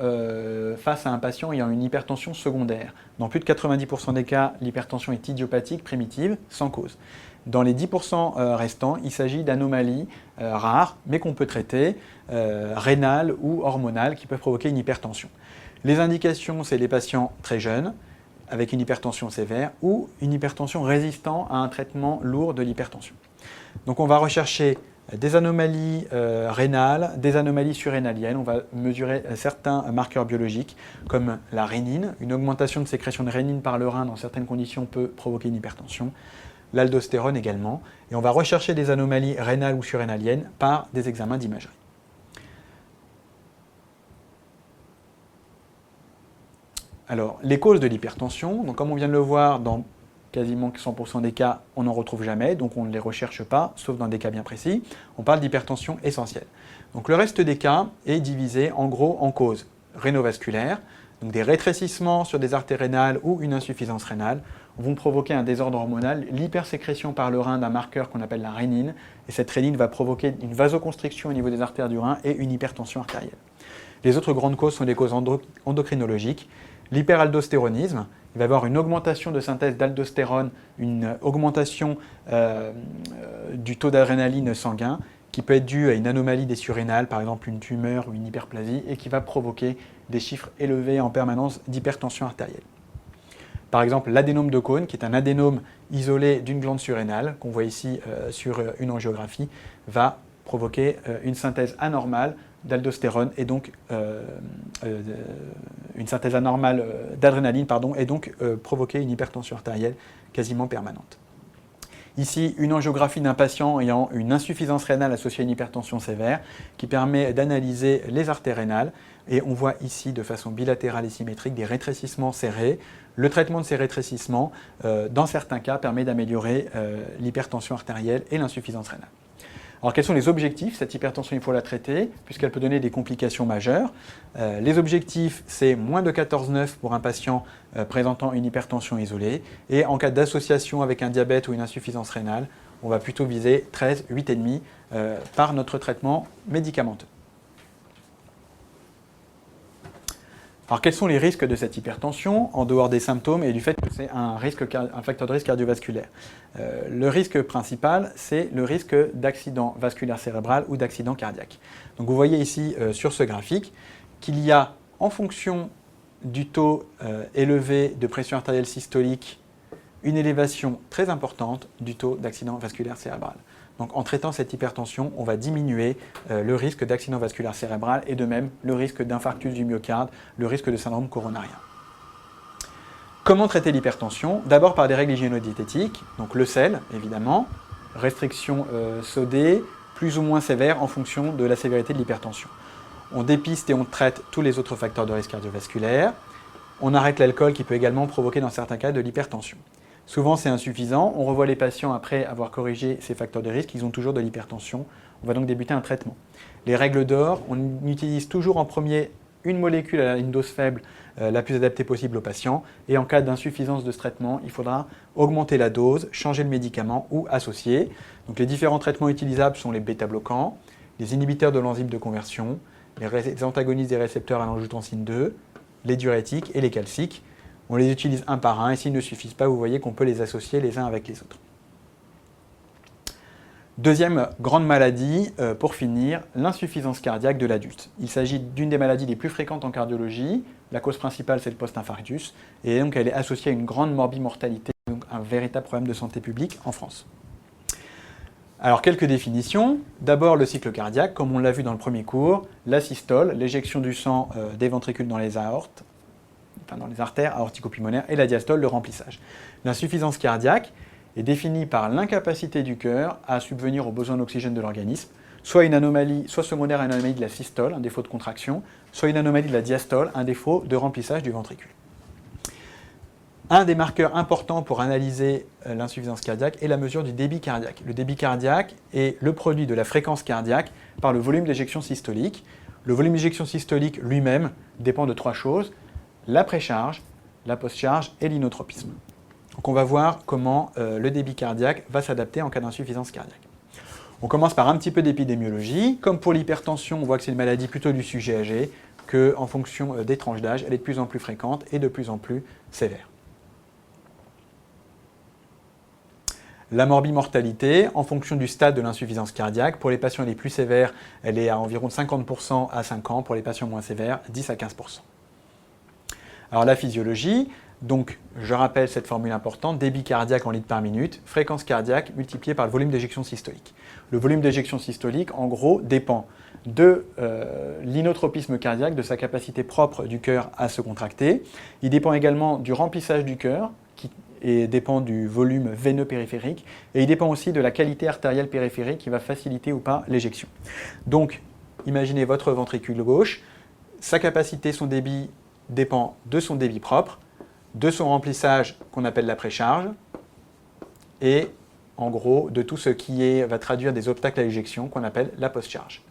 face à un patient ayant une hypertension secondaire. Dans plus de 90% des cas, l'hypertension est idiopathique, primitive, sans cause. Dans les 10% restants, il s'agit d'anomalies rares, mais qu'on peut traiter, rénales ou hormonales, qui peuvent provoquer une hypertension. Les indications, c'est les patients très jeunes, avec une hypertension sévère, ou une hypertension résistant à un traitement lourd de l'hypertension. Donc on va rechercher des anomalies rénales, des anomalies surrénaliennes. On va mesurer certains marqueurs biologiques comme la rénine. Une augmentation de sécrétion de rénine par le rein dans certaines conditions peut provoquer une hypertension. L'aldostérone également. Et on va rechercher des anomalies rénales ou surrénaliennes par des examens d'imagerie. Alors, les causes de l'hypertension, donc comme on vient de le voir, dans quasiment 100% des cas, on n'en retrouve jamais, donc on ne les recherche pas, sauf dans des cas bien précis. On parle d'hypertension essentielle. Donc le reste des cas est divisé en gros en causes rénovasculaires, donc des rétrécissements sur des artères rénales ou une insuffisance rénale vont provoquer un désordre hormonal, l'hypersécrétion par le rein d'un marqueur qu'on appelle la rénine, et cette rénine va provoquer une vasoconstriction au niveau des artères du rein et une hypertension artérielle. Les autres grandes causes sont des causes endocrinologiques, l'hyperaldostéronisme. Il va y avoir une augmentation de synthèse d'aldostérone, une augmentation du taux d'adrénaline sanguin qui peut être due à une anomalie des surrénales, par exemple une tumeur ou une hyperplasie, et qui va provoquer des chiffres élevés en permanence d'hypertension artérielle. Par exemple, l'adénome de Cohn, qui est un adénome isolé d'une glande surrénale, qu'on voit ici sur une angiographie, va provoquer une synthèse anormale d'aldostérone et donc une synthèse anormale d'adrénaline et donc provoquer une hypertension artérielle quasiment permanente. Ici, une angiographie d'un patient ayant une insuffisance rénale associée à une hypertension sévère qui permet d'analyser les artères rénales et on voit ici de façon bilatérale et symétrique des rétrécissements serrés. Le traitement de ces rétrécissements, dans certains cas, permet d'améliorer l'hypertension artérielle et l'insuffisance rénale. Alors quels sont les objectifs? Cette hypertension, il faut la traiter puisqu'elle peut donner des complications majeures. Les objectifs, c'est moins de 14,9 pour un patient présentant une hypertension isolée. Et en cas d'association avec un diabète ou une insuffisance rénale, on va plutôt viser 13, 8,5 par notre traitement médicamenteux. Alors quels sont les risques de cette hypertension en dehors des symptômes et du fait que c'est un facteur de risque cardiovasculaire? Le risque principal, c'est le risque d'accident vasculaire cérébral ou d'accident cardiaque. Donc vous voyez ici sur ce graphique qu'il y a, en fonction du taux élevé de pression artérielle systolique, une élévation très importante du taux d'accident vasculaire cérébral. Donc en traitant cette hypertension, on va diminuer le risque d'accident vasculaire cérébral et de même le risque d'infarctus du myocarde, le risque de syndrome coronarien. Comment traiter l'hypertension? D'abord par des règles hygiéno-diététiques, donc le sel évidemment, restriction sodée, plus ou moins sévère en fonction de la sévérité de l'hypertension. On dépiste et on traite tous les autres facteurs de risque cardiovasculaire. On arrête l'alcool qui peut également provoquer dans certains cas de l'hypertension. Souvent c'est insuffisant, on revoit les patients après avoir corrigé ces facteurs de risque, ils ont toujours de l'hypertension. On va donc débuter un traitement. Les règles d'or, on utilise toujours en premier une molécule à une dose faible, la plus adaptée possible au patient. Et en cas d'insuffisance de ce traitement, il faudra augmenter la dose, changer le médicament ou associer. Donc les différents traitements utilisables sont les bêta-bloquants, les inhibiteurs de l'enzyme de conversion, les antagonistes des récepteurs à l'angiotensine 2, les diurétiques et les calciques. On les utilise un par un et s'ils ne suffisent pas, vous voyez qu'on peut les associer les uns avec les autres. Deuxième grande maladie, pour finir, l'insuffisance cardiaque de l'adulte. Il s'agit d'une des maladies les plus fréquentes en cardiologie. La cause principale, c'est le post-infarctus. Et donc, elle est associée à une grande morbimortalité, donc un véritable problème de santé publique en France. Alors, quelques définitions. D'abord, le cycle cardiaque, comme on l'a vu dans le premier cours. La systole, l'éjection du sang des ventricules dans les aortes, enfin dans les artères aortico-pulmonaires, et la diastole, le remplissage. L'insuffisance cardiaque est définie par l'incapacité du cœur à subvenir aux besoins d'oxygène de l'organisme, soit une anomalie, soit secondaire à une anomalie de la systole, un défaut de contraction, soit une anomalie de la diastole, un défaut de remplissage du ventricule. Un des marqueurs importants pour analyser l'insuffisance cardiaque est la mesure du débit cardiaque. Le débit cardiaque est le produit de la fréquence cardiaque par le volume d'éjection systolique. Le volume d'éjection systolique lui-même dépend de trois choses: la précharge, la postcharge et l'inotropisme. Donc on va voir comment le débit cardiaque va s'adapter en cas d'insuffisance cardiaque. On commence par un petit peu d'épidémiologie. Comme pour l'hypertension, on voit que c'est une maladie plutôt du sujet âgé, qu'en fonction des tranches d'âge, elle est de plus en plus fréquente et de plus en plus sévère. La morbimortalité, en fonction du stade de l'insuffisance cardiaque, pour les patients les plus sévères, elle est à environ 50% à 5 ans, pour les patients moins sévères, 10 à 15%. Alors la physiologie, donc je rappelle cette formule importante, débit cardiaque en litres par minute, fréquence cardiaque multipliée par le volume d'éjection systolique. Le volume d'éjection systolique, en gros, dépend de l'inotropisme cardiaque, de sa capacité propre du cœur à se contracter. Il dépend également du remplissage du cœur, et dépend du volume veineux périphérique, et il dépend aussi de la qualité artérielle périphérique qui va faciliter ou pas l'éjection. Donc, imaginez votre ventricule gauche, sa capacité, son débit dépend de son débit propre, de son remplissage qu'on appelle la précharge, et en gros de tout ce qui va traduire des obstacles à l'éjection qu'on appelle la postcharge.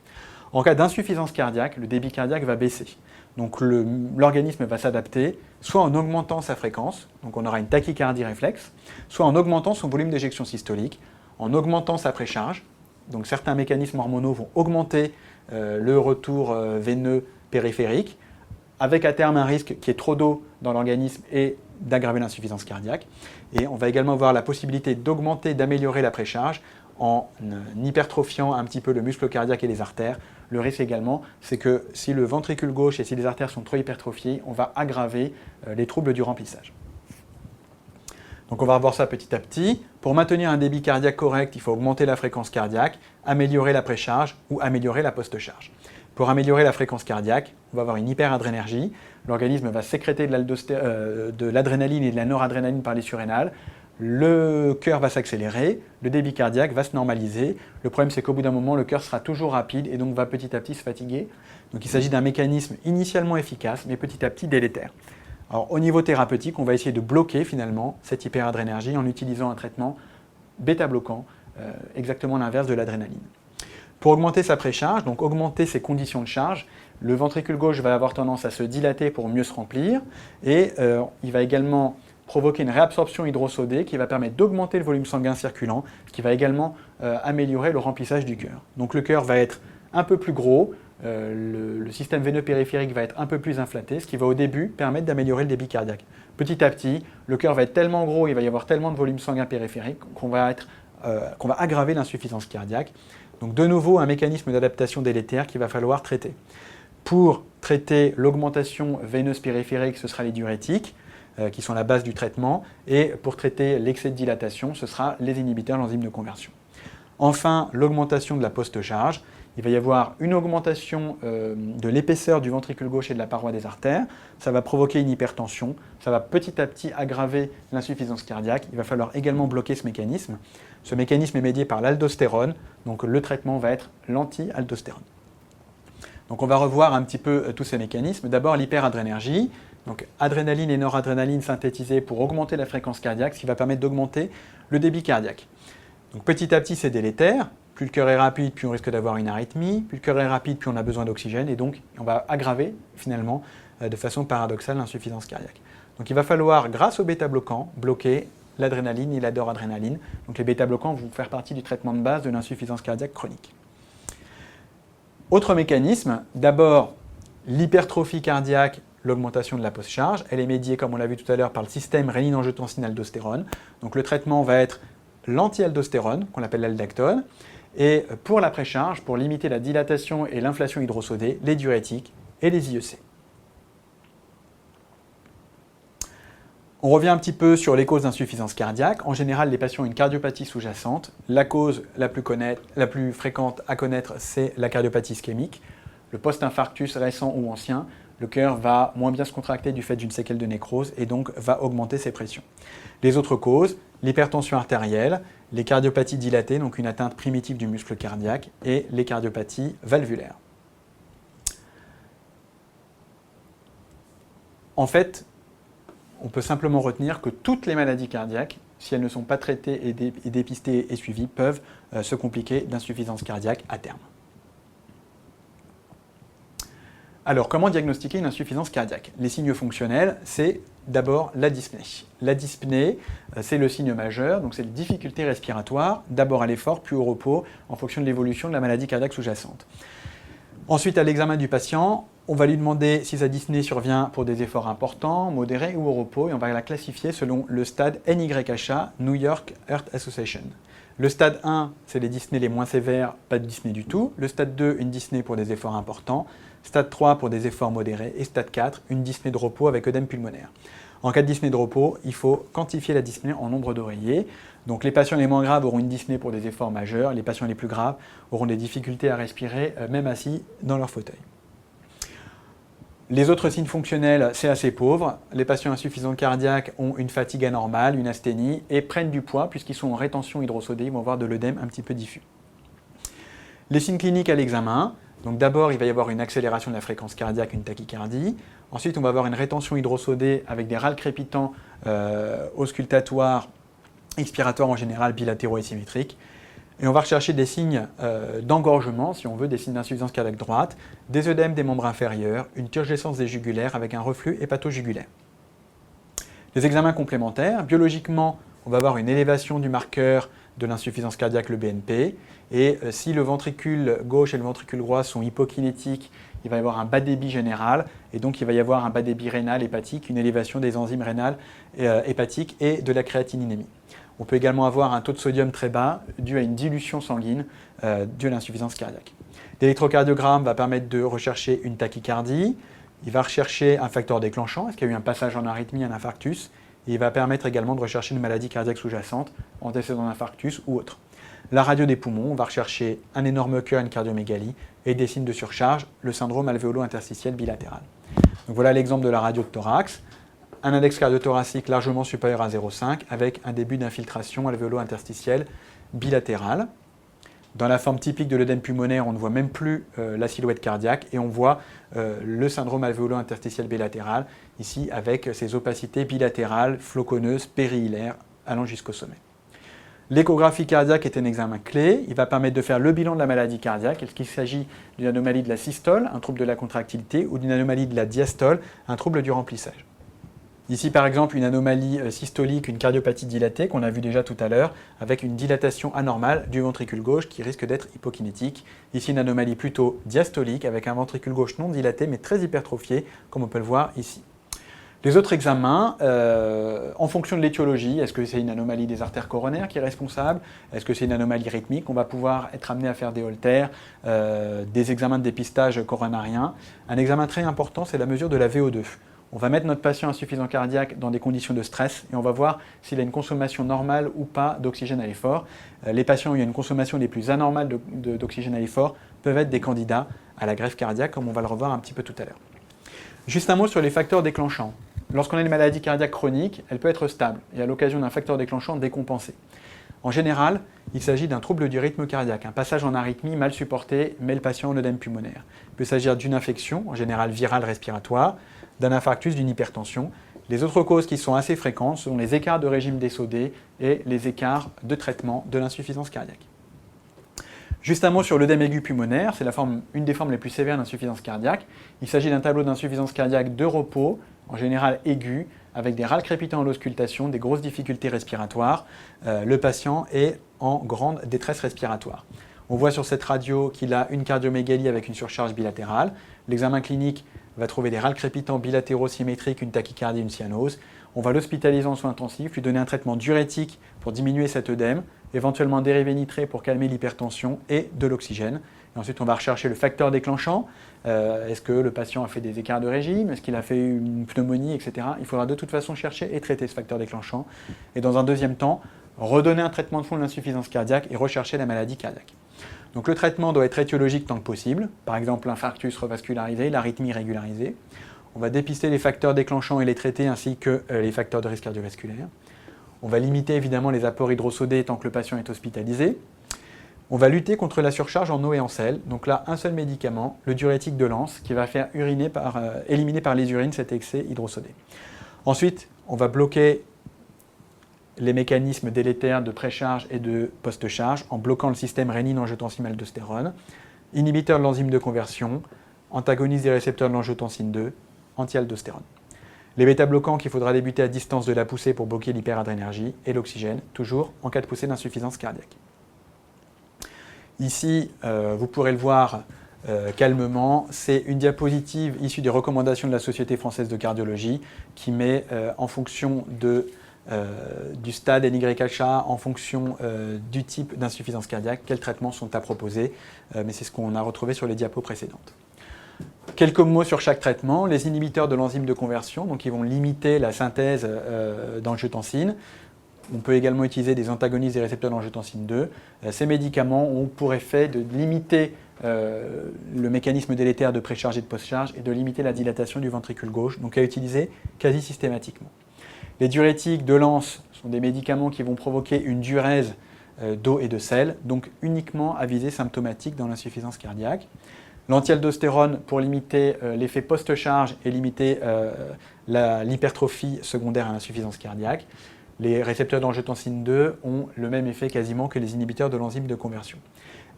En cas d'insuffisance cardiaque, le débit cardiaque va baisser. Donc l'organisme va s'adapter, soit en augmentant sa fréquence, donc on aura une tachycardie réflexe, soit en augmentant son volume d'éjection systolique, en augmentant sa précharge. Donc certains mécanismes hormonaux vont augmenter le retour veineux périphérique, avec à terme un risque qui est trop d'eau dans l'organisme et d'aggraver l'insuffisance cardiaque. Et on va également avoir la possibilité d'augmenter, d'améliorer la précharge en hypertrophiant un petit peu le muscle cardiaque et les artères. Le risque également, c'est que si le ventricule gauche et si les artères sont trop hypertrophiées, on va aggraver les troubles du remplissage. Donc on va revoir ça petit à petit. Pour maintenir un débit cardiaque correct, il faut augmenter la fréquence cardiaque, améliorer la précharge ou améliorer la postcharge. Pour améliorer la fréquence cardiaque, on va avoir une hyperadrénergie. L'organisme va sécréter de l'adrénaline et de la noradrénaline par les surrénales. Le cœur va s'accélérer, le débit cardiaque va se normaliser. Le problème, c'est qu'au bout d'un moment, le cœur sera toujours rapide et donc va petit à petit se fatiguer. Donc il s'agit d'un mécanisme initialement efficace, mais petit à petit délétère. Alors au niveau thérapeutique, on va essayer de bloquer finalement cette hyperadrénergie en utilisant un traitement bêta-bloquant, exactement l'inverse de l'adrénaline. Pour augmenter sa précharge, donc augmenter ses conditions de charge, le ventricule gauche va avoir tendance à se dilater pour mieux se remplir et il va également provoquer une réabsorption hydrosodée qui va permettre d'augmenter le volume sanguin circulant, ce qui va également améliorer le remplissage du cœur. Donc le cœur va être un peu plus gros, le système veineux périphérique va être un peu plus inflaté, ce qui va au début permettre d'améliorer le débit cardiaque. Petit à petit, le cœur va être tellement gros, il va y avoir tellement de volume sanguin périphérique qu'on va aggraver l'insuffisance cardiaque. Donc de nouveau, un mécanisme d'adaptation délétère qu'il va falloir traiter. Pour traiter l'augmentation veineuse périphérique, ce sera les diurétiques, qui sont la base du traitement, et pour traiter l'excès de dilatation, ce sera les inhibiteurs l'enzyme de conversion. Enfin, l'augmentation de la postcharge. Il va y avoir une augmentation de l'épaisseur du ventricule gauche et de la paroi des artères. Ça va provoquer une hypertension. Ça va petit à petit aggraver l'insuffisance cardiaque. Il va falloir également bloquer ce mécanisme. Ce mécanisme est médié par l'aldostérone. Donc le traitement va être l'anti-aldostérone. Donc on va revoir un petit peu tous ces mécanismes. D'abord l'hyperadrénergie. Donc adrénaline et noradrénaline synthétisées pour augmenter la fréquence cardiaque, ce qui va permettre d'augmenter le débit cardiaque. Donc petit à petit, c'est délétère. Plus le cœur est rapide, plus on risque d'avoir une arythmie. Plus le cœur est rapide, plus on a besoin d'oxygène. Et donc, on va aggraver, finalement, de façon paradoxale, l'insuffisance cardiaque. Donc il va falloir, grâce aux bêta-bloquants, bloquer l'adrénaline et la noradrénaline. Donc les bêta-bloquants vont faire partie du traitement de base de l'insuffisance cardiaque chronique. Autre mécanisme, d'abord l'hypertrophie cardiaque l'augmentation de la post-charge. Elle est médiée, comme on l'a vu tout à l'heure, par le système rénine-angiotensin-aldostérone. Donc le traitement va être l'anti-aldostérone, qu'on appelle l'aldactone. Et pour la précharge, pour limiter la dilatation et l'inflation hydrosodée, les diurétiques et les IEC. On revient un petit peu sur les causes d'insuffisance cardiaque. En général, les patients ont une cardiopathie sous-jacente. La cause la plus fréquente à connaître, c'est la cardiopathie ischémique. Le post-infarctus récent ou ancien, le cœur va moins bien se contracter du fait d'une séquelle de nécrose et donc va augmenter ses pressions. Les autres causes, l'hypertension artérielle, les cardiopathies dilatées, donc une atteinte primitive du muscle cardiaque, et les cardiopathies valvulaires. En fait, on peut simplement retenir que toutes les maladies cardiaques, si elles ne sont pas traitées et dépistées et suivies, peuvent se compliquer d'insuffisance cardiaque à terme. Alors, comment diagnostiquer une insuffisance cardiaque? Les signes fonctionnels, c'est d'abord la dyspnée. La dyspnée, c'est le signe majeur, donc c'est une difficulté respiratoire, d'abord à l'effort, puis au repos, en fonction de l'évolution de la maladie cardiaque sous-jacente. Ensuite, à l'examen du patient, on va lui demander si sa dyspnée survient pour des efforts importants, modérés ou au repos, et on va la classifier selon le stade NYHA, New York Heart Association. Le stade 1, c'est les dyspnées les moins sévères, pas de dyspnée du tout. Le stade 2, une dyspnée pour des efforts importants. Stade 3 pour des efforts modérés. Et stade 4, une dyspnée de repos avec œdème pulmonaire. En cas de dyspnée de repos, il faut quantifier la dyspnée en nombre d'oreillers. Donc les patients les moins graves auront une dyspnée pour des efforts majeurs. Les patients les plus graves auront des difficultés à respirer, même assis dans leur fauteuil. Les autres signes fonctionnels, c'est assez pauvre. Les patients insuffisants cardiaques ont une fatigue anormale, une asthénie, et prennent du poids puisqu'ils sont en rétention hydrosodée, ils vont avoir de l'œdème un petit peu diffus. Les signes cliniques à l'examen, donc d'abord il va y avoir une accélération de la fréquence cardiaque, une tachycardie. Ensuite on va avoir une rétention hydrosodée avec des râles crépitants auscultatoires, expiratoires en général, bilatéraux et symétriques. Et on va rechercher des signes d'engorgement, si on veut, des signes d'insuffisance cardiaque droite, des œdèmes des membres inférieurs, une turgescence des jugulaires avec un reflux hépatojugulaire. Les examens complémentaires, biologiquement, on va avoir une élévation du marqueur de l'insuffisance cardiaque, le BNP, et si le ventricule gauche et le ventricule droit sont hypokinétiques, il va y avoir un bas débit général, et donc il va y avoir un bas débit rénal hépatique, une élévation des enzymes rénales hépatiques et de la créatininémie. On peut également avoir un taux de sodium très bas dû à une dilution sanguine due à l'insuffisance cardiaque. L'électrocardiogramme va permettre de rechercher une tachycardie. Il va rechercher un facteur déclenchant, est-ce qu'il y a eu un passage en arythmie, un infarctus. Et il va permettre également de rechercher une maladie cardiaque sous-jacente, antécédent d'infarctus ou autre. La radio des poumons, on va rechercher un énorme cœur, une cardiomégalie et des signes de surcharge, le syndrome alvéolo-interstitiel bilatéral. Donc voilà l'exemple de la radio de thorax. Un index cardiothoracique largement supérieur à 0,5 avec un début d'infiltration alvéolo-interstitielle bilatérale. Dans la forme typique de l'œdème pulmonaire, on ne voit même plus la silhouette cardiaque et on voit le syndrome alvéolo-interstitiel bilatéral, ici avec ses opacités bilatérales, floconneuses, périhilaires, allant jusqu'au sommet. L'échographie cardiaque est un examen clé. Il va permettre de faire le bilan de la maladie cardiaque. Est-ce qu'il s'agit d'une anomalie de la systole, un trouble de la contractilité, ou d'une anomalie de la diastole, un trouble du remplissage. Ici, par exemple, une anomalie systolique, une cardiopathie dilatée, qu'on a vu déjà tout à l'heure, avec une dilatation anormale du ventricule gauche qui risque d'être hypokinétique. Ici, une anomalie plutôt diastolique, avec un ventricule gauche non dilaté, mais très hypertrophié, comme on peut le voir ici. Les autres examens, en fonction de l'étiologie, est-ce que c'est une anomalie des artères coronaires qui est responsable? Est-ce que c'est une anomalie rythmique? On va pouvoir être amené à faire des holters, des examens de dépistage coronarien. Un examen très important, c'est la mesure de la VO2. On va mettre notre patient insuffisant cardiaque dans des conditions de stress et on va voir s'il a une consommation normale ou pas d'oxygène à l'effort. Les patients où il y a une consommation des plus anormales d'oxygène à l'effort peuvent être des candidats à la greffe cardiaque, comme on va le revoir un petit peu tout à l'heure. Juste un mot sur les facteurs déclenchants. Lorsqu'on a une maladie cardiaque chronique, elle peut être stable et à l'occasion d'un facteur déclenchant décompensé. En général, il s'agit d'un trouble du rythme cardiaque, un passage en arythmie mal supporté met le patient en œdème pulmonaire. Il peut s'agir d'une infection, en général virale respiratoire, d'un infarctus, d'une hypertension. Les autres causes qui sont assez fréquentes sont les écarts de régime DSOD et les écarts de traitement de l'insuffisance cardiaque. Juste un mot sur l'œdème aigu pulmonaire, c'est une des formes les plus sévères d'insuffisance cardiaque. Il s'agit d'un tableau d'insuffisance cardiaque de repos, en général aigu, avec des râles crépitants à l'auscultation, des grosses difficultés respiratoires. Le patient est en grande détresse respiratoire. On voit sur cette radio qu'il a une cardiomégalie avec une surcharge bilatérale. L'examen clinique va trouver des râles crépitants bilatéraux symétriques, une tachycardie, une cyanose. On va l'hospitaliser en soins intensifs, lui donner un traitement diurétique pour diminuer cet œdème, éventuellement un dérivé nitré pour calmer l'hypertension et de l'oxygène. Et ensuite, on va rechercher le facteur déclenchant. Est-ce que le patient a fait des écarts de régime? Est-ce qu'il a fait une pneumonie, etc. Il faudra de toute façon chercher et traiter ce facteur déclenchant. Et dans un deuxième temps, redonner un traitement de fond de l'insuffisance cardiaque et rechercher la maladie cardiaque. Donc le traitement doit être étiologique tant que possible, par exemple l'infarctus revascularisé, l'arythmie régularisée. On va dépister les facteurs déclenchants et les traiter ainsi que les facteurs de risque cardiovasculaire. On va limiter évidemment les apports hydrosodés tant que le patient est hospitalisé. On va lutter contre la surcharge en eau et en sel. Donc là, un seul médicament, le diurétique de Lens, qui va faire éliminer par les urines cet excès hydrosodé. Ensuite, on va bloquer les mécanismes délétères de précharge et de post-charge en bloquant le système rénine-angiotensin-aldostérone, inhibiteur de l'enzyme de conversion, antagoniste des récepteurs de l'angiotensine 2, anti-aldostérone. Les bêta-bloquants qu'il faudra débuter à distance de la poussée pour bloquer l'hyperadrénergie et l'oxygène, toujours en cas de poussée d'insuffisance cardiaque. Ici, vous pourrez le voir calmement, c'est une diapositive issue des recommandations de la Société française de cardiologie qui met en fonction du stade NYHA, en fonction du type d'insuffisance cardiaque, quels traitements sont à proposer, mais c'est ce qu'on a retrouvé sur les diapos précédentes. Quelques mots sur chaque traitement. Les inhibiteurs de l'enzyme de conversion, donc ils vont limiter la synthèse d'angiotensine. On peut également utiliser des antagonistes des récepteurs d'angiotensine 2. Ces médicaments ont pour effet de limiter le mécanisme délétère de précharge et de postcharge et de limiter la dilatation du ventricule gauche, donc à utiliser quasi systématiquement. Les diurétiques de Lens sont des médicaments qui vont provoquer une diurèse d'eau et de sel, donc uniquement à visée symptomatique dans l'insuffisance cardiaque. L'anti-aldostérone pour limiter l'effet post-charge et limiter l'hypertrophie secondaire à l'insuffisance cardiaque. Les récepteurs d'angiotensine 2 ont le même effet quasiment que les inhibiteurs de l'enzyme de conversion.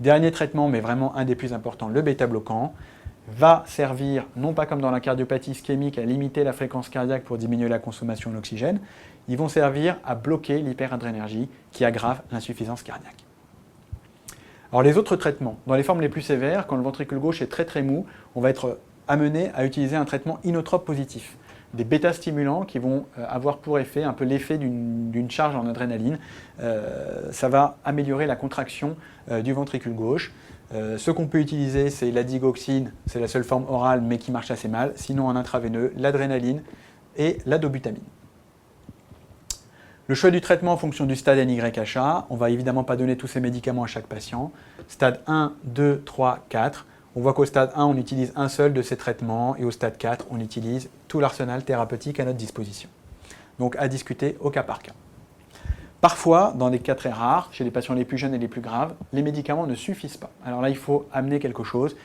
Dernier traitement, mais vraiment un des plus importants, le bêta-bloquant, va servir, non pas comme dans la cardiopathie ischémique, à limiter la fréquence cardiaque pour diminuer la consommation d'oxygène, ils vont servir à bloquer l'hyperadrénergie qui aggrave l'insuffisance cardiaque. Alors les autres traitements, dans les formes les plus sévères, quand le ventricule gauche est très très mou, on va être amené à utiliser un traitement inotrope positif. Des bêta-stimulants qui vont avoir pour effet un peu l'effet d'une charge en adrénaline. Ça va améliorer la contraction du ventricule gauche. Ce qu'on peut utiliser, c'est la digoxine, c'est la seule forme orale mais qui marche assez mal. Sinon en intraveineux, l'adrénaline et la dobutamine. Le choix du traitement en fonction du stade NYHA, on ne va évidemment pas donner tous ces médicaments à chaque patient. Stade 1, 2, 3, 4. On voit qu'au stade 1, on utilise un seul de ces traitements et au stade 4, on utilise tout l'arsenal thérapeutique à notre disposition. Donc à discuter au cas par cas. Parfois, dans des cas très rares, chez les patients les plus jeunes et les plus graves, les médicaments ne suffisent pas. Alors là, il faut amener quelque chose.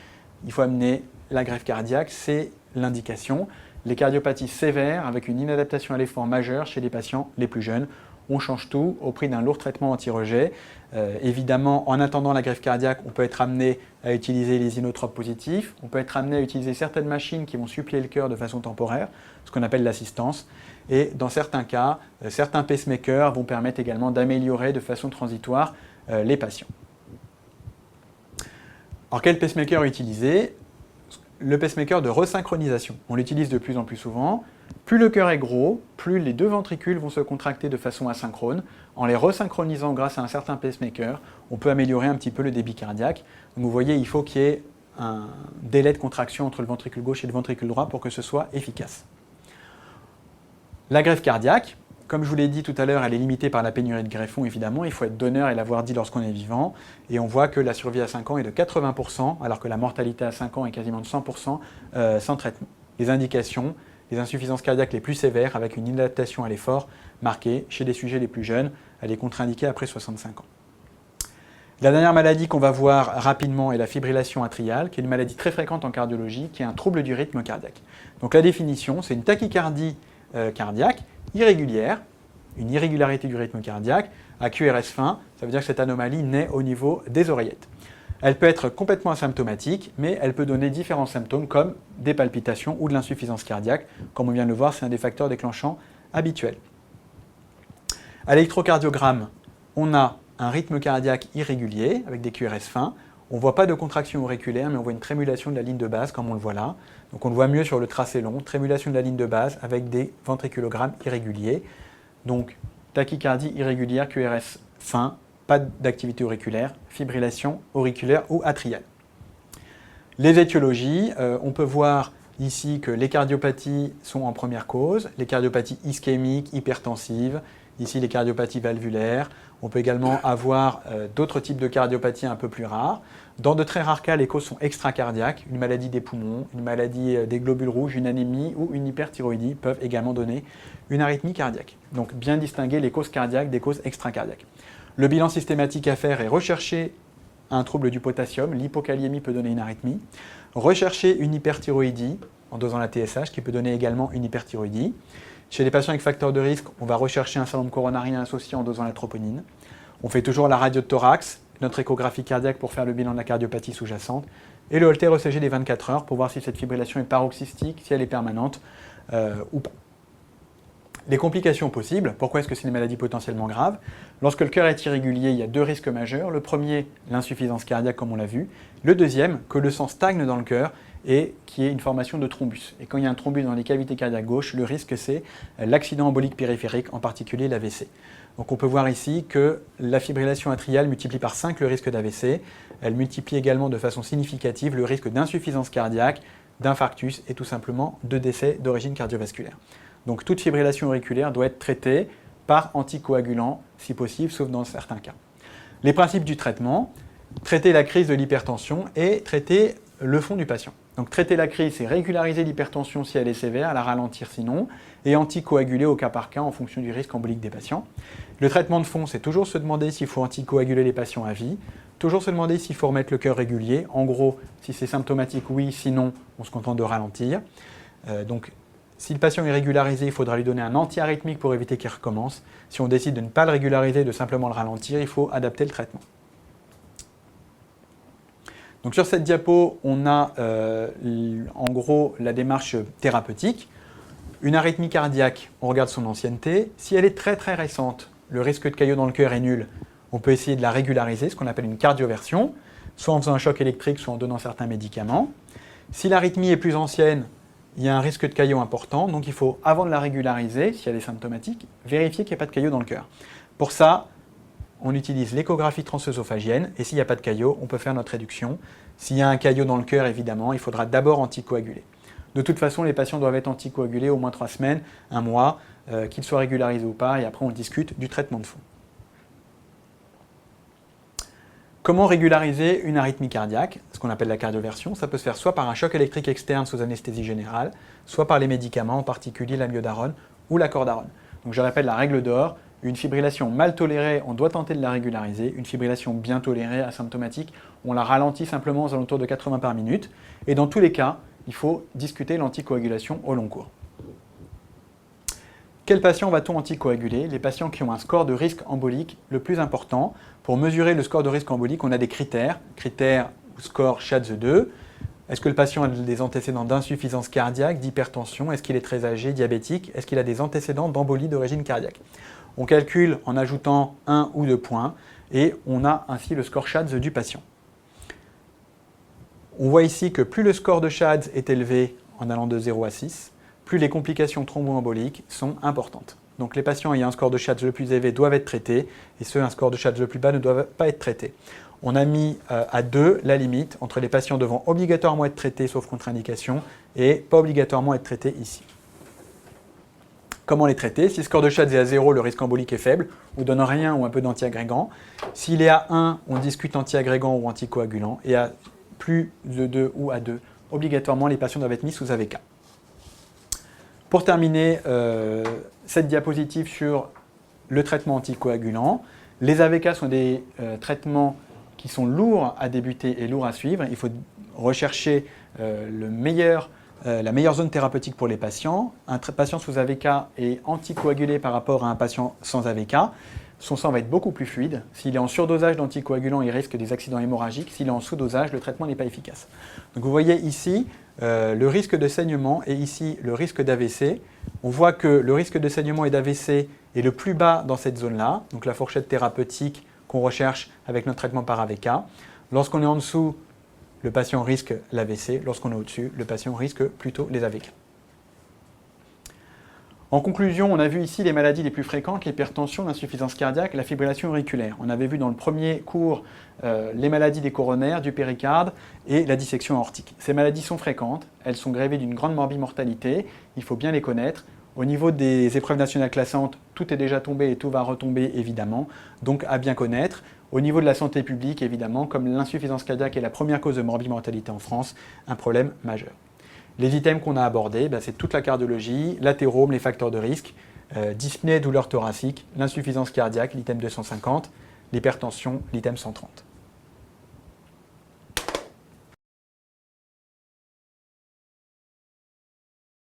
Il faut amener la greffe cardiaque, c'est l'indication. Les cardiopathies sévères avec une inadaptation à l'effort majeure chez les patients les plus jeunes. On change tout au prix d'un lourd traitement anti-rejet. Évidemment, en attendant la greffe cardiaque, on peut être amené à utiliser les inotropes positifs. On peut être amené à utiliser certaines machines qui vont suppléer le cœur de façon temporaire, ce qu'on appelle l'assistance. Et dans certains cas, certains pacemakers vont permettre également d'améliorer de façon transitoire les patients. Alors quel pacemaker utiliser? Le pacemaker de resynchronisation. On l'utilise de plus en plus souvent. Plus le cœur est gros, plus les deux ventricules vont se contracter de façon asynchrone. En les resynchronisant grâce à un certain pacemaker, on peut améliorer un petit peu le débit cardiaque. Donc vous voyez, il faut qu'il y ait un délai de contraction entre le ventricule gauche et le ventricule droit pour que ce soit efficace. La greffe cardiaque, comme je vous l'ai dit tout à l'heure, elle est limitée par la pénurie de greffons, évidemment. Il faut être donneur et l'avoir dit lorsqu'on est vivant. Et on voit que la survie à 5 ans est de 80%, alors que la mortalité à 5 ans est quasiment de 100% sans traitement. Les indications, les insuffisances cardiaques les plus sévères, avec une inadaptation à l'effort marquée chez les sujets les plus jeunes, elle est contre-indiquée après 65 ans. La dernière maladie qu'on va voir rapidement est la fibrillation atriale, qui est une maladie très fréquente en cardiologie, qui est un trouble du rythme cardiaque. Donc la définition, c'est une tachycardie cardiaque irrégulière, une irrégularité du rythme cardiaque, à QRS fin, ça veut dire que cette anomalie naît au niveau des oreillettes. Elle peut être complètement asymptomatique, mais elle peut donner différents symptômes comme des palpitations ou de l'insuffisance cardiaque. Comme on vient de le voir, c'est un des facteurs déclenchants habituels. À l'électrocardiogramme, on a un rythme cardiaque irrégulier avec des QRS fins. On ne voit pas de contraction auriculaire, mais on voit une trémulation de la ligne de base, comme on le voit là. Donc on le voit mieux sur le tracé long, trémulation de la ligne de base avec des ventriculogrammes irréguliers. Donc tachycardie irrégulière, QRS fin, pas d'activité auriculaire, fibrillation auriculaire ou atriale. Les étiologies, on peut voir ici que les cardiopathies sont en première cause, les cardiopathies ischémiques, hypertensives, ici les cardiopathies valvulaires. On peut également avoir d'autres types de cardiopathies un peu plus rares. Dans de très rares cas, les causes sont extracardiaques, une maladie des poumons, une maladie des globules rouges, une anémie ou une hyperthyroïdie peuvent également donner une arythmie cardiaque. Donc bien distinguer les causes cardiaques des causes extracardiaques. Le bilan systématique à faire est rechercher un trouble du potassium, l'hypokaliémie peut donner une arythmie, rechercher une hyperthyroïdie en dosant la TSH qui peut donner également une hyperthyroïdie. Chez les patients avec facteur de risque, on va rechercher un syndrome coronarien associé en dosant la troponine. On fait toujours la radio de thorax, notre échographie cardiaque pour faire le bilan de la cardiopathie sous-jacente, et le Holter ECG des 24 heures pour voir si cette fibrillation est paroxystique, si elle est permanente ou pas. Les complications possibles, pourquoi est-ce que c'est une maladie potentiellement grave? Lorsque le cœur est irrégulier, il y a deux risques majeurs. Le premier, l'insuffisance cardiaque comme on l'a vu. Le deuxième, que le sang stagne dans le cœur et qu'il y ait une formation de thrombus. Et quand il y a un thrombus dans les cavités cardiaques gauches, le risque c'est l'accident embolique périphérique, en particulier l'AVC. Donc on peut voir ici que la fibrillation atriale multiplie par 5 le risque d'AVC. Elle multiplie également de façon significative le risque d'insuffisance cardiaque, d'infarctus et tout simplement de décès d'origine cardiovasculaire. Donc toute fibrillation auriculaire doit être traitée par anticoagulant, si possible, sauf dans certains cas. Les principes du traitement, traiter la crise de l'hypertension et traiter le fond du patient. Donc traiter la crise, c'est régulariser l'hypertension si elle est sévère, la ralentir sinon, et anticoaguler au cas par cas en fonction du risque embolique des patients. Le traitement de fond, c'est toujours se demander s'il faut anticoaguler les patients à vie, toujours se demander s'il faut remettre le cœur régulier. En gros, si c'est symptomatique, oui, sinon, on se contente de ralentir. Si le patient est régularisé, il faudra lui donner un antiarythmique pour éviter qu'il recommence. Si on décide de ne pas le régulariser, de simplement le ralentir, il faut adapter le traitement. Donc sur cette diapo, on a en gros la démarche thérapeutique. Une arythmie cardiaque, on regarde son ancienneté. Si elle est très très récente, le risque de caillot dans le cœur est nul. On peut essayer de la régulariser, ce qu'on appelle une cardioversion, soit en faisant un choc électrique, soit en donnant certains médicaments. Si l'arythmie est plus ancienne, il y a un risque de caillot important, donc il faut, avant de la régulariser, si elle est symptomatique, vérifier qu'il n'y a pas de caillot dans le cœur. Pour ça, on utilise l'échographie transœsophagienne, et s'il n'y a pas de caillot, on peut faire notre réduction. S'il y a un caillot dans le cœur, évidemment, il faudra d'abord anticoaguler. De toute façon, les patients doivent être anticoagulés au moins 3 semaines, 1 mois, qu'ils soient régularisés ou pas, et après on discute du traitement de fond. Comment régulariser une arythmie cardiaque, ce qu'on appelle la cardioversion? Ça peut se faire soit par un choc électrique externe sous anesthésie générale, soit par les médicaments, en particulier l'amiodarone ou la cordarone. Donc je répète la règle d'or, une fibrillation mal tolérée, on doit tenter de la régulariser. Une fibrillation bien tolérée, asymptomatique, on la ralentit simplement aux alentours de 80 par minute. Et dans tous les cas, il faut discuter l'anticoagulation au long cours. Quels patients va-t-on anticoaguler? Les patients qui ont un score de risque embolique le plus important. Pour mesurer le score de risque embolique, on a des critères ou score SHADS-2. Est-ce que le patient a des antécédents d'insuffisance cardiaque, d'hypertension? Est-ce qu'il est très âgé, diabétique? Est-ce qu'il a des antécédents d'embolie d'origine cardiaque? On calcule en ajoutant 1 ou 2 points et on a ainsi le score SHADS du patient. On voit ici que plus le score de SHADS est élevé en allant de 0 à 6, plus les complications thromboemboliques sont importantes. Donc les patients ayant un score de SHADS le plus élevé doivent être traités et ceux ayant un score de SHADS le plus bas ne doivent pas être traités. On a mis à 2 la limite entre les patients devant obligatoirement être traités sauf contre-indication et pas obligatoirement être traités ici. Comment les traiter? Si le score de SHADS est à 0, le risque embolique est faible, on donne rien ou un peu d'antiagrégant. S'il est à 1, on discute antiagrégant ou anticoagulant et à plus de 2 ou à 2, obligatoirement les patients doivent être mis sous AVK. Pour terminer cette diapositive sur le traitement anticoagulant, les AVK sont des traitements qui sont lourds à débuter et lourds à suivre. Il faut rechercher la meilleure zone thérapeutique pour les patients. Un patient sous AVK est anticoagulé par rapport à un patient sans AVK. Son sang va être beaucoup plus fluide. S'il est en surdosage d'anticoagulants, il risque des accidents hémorragiques. S'il est en sous-dosage, le traitement n'est pas efficace. Donc vous voyez ici le risque de saignement et ici le risque d'AVC. On voit que le risque de saignement et d'AVC est le plus bas dans cette zone-là, donc la fourchette thérapeutique qu'on recherche avec notre traitement par AVK. Lorsqu'on est en dessous, le patient risque l'AVC. Lorsqu'on est au-dessus, le patient risque plutôt les AVC. En conclusion, on a vu ici les maladies les plus fréquentes, l'hypertension, l'insuffisance cardiaque, la fibrillation auriculaire. On avait vu dans le premier cours les maladies des coronaires, du péricarde et la dissection aortique. Ces maladies sont fréquentes, elles sont grevées d'une grande morbimortalité, il faut bien les connaître. Au niveau des épreuves nationales classantes, tout est déjà tombé et tout va retomber évidemment, donc à bien connaître. Au niveau de la santé publique, évidemment, comme l'insuffisance cardiaque est la première cause de morbimortalité en France, un problème majeur. Les items qu'on a abordés, c'est toute la cardiologie, l'athérome, les facteurs de risque, dyspnée, douleur thoracique, l'insuffisance cardiaque, l'item 250, l'hypertension, l'item 130.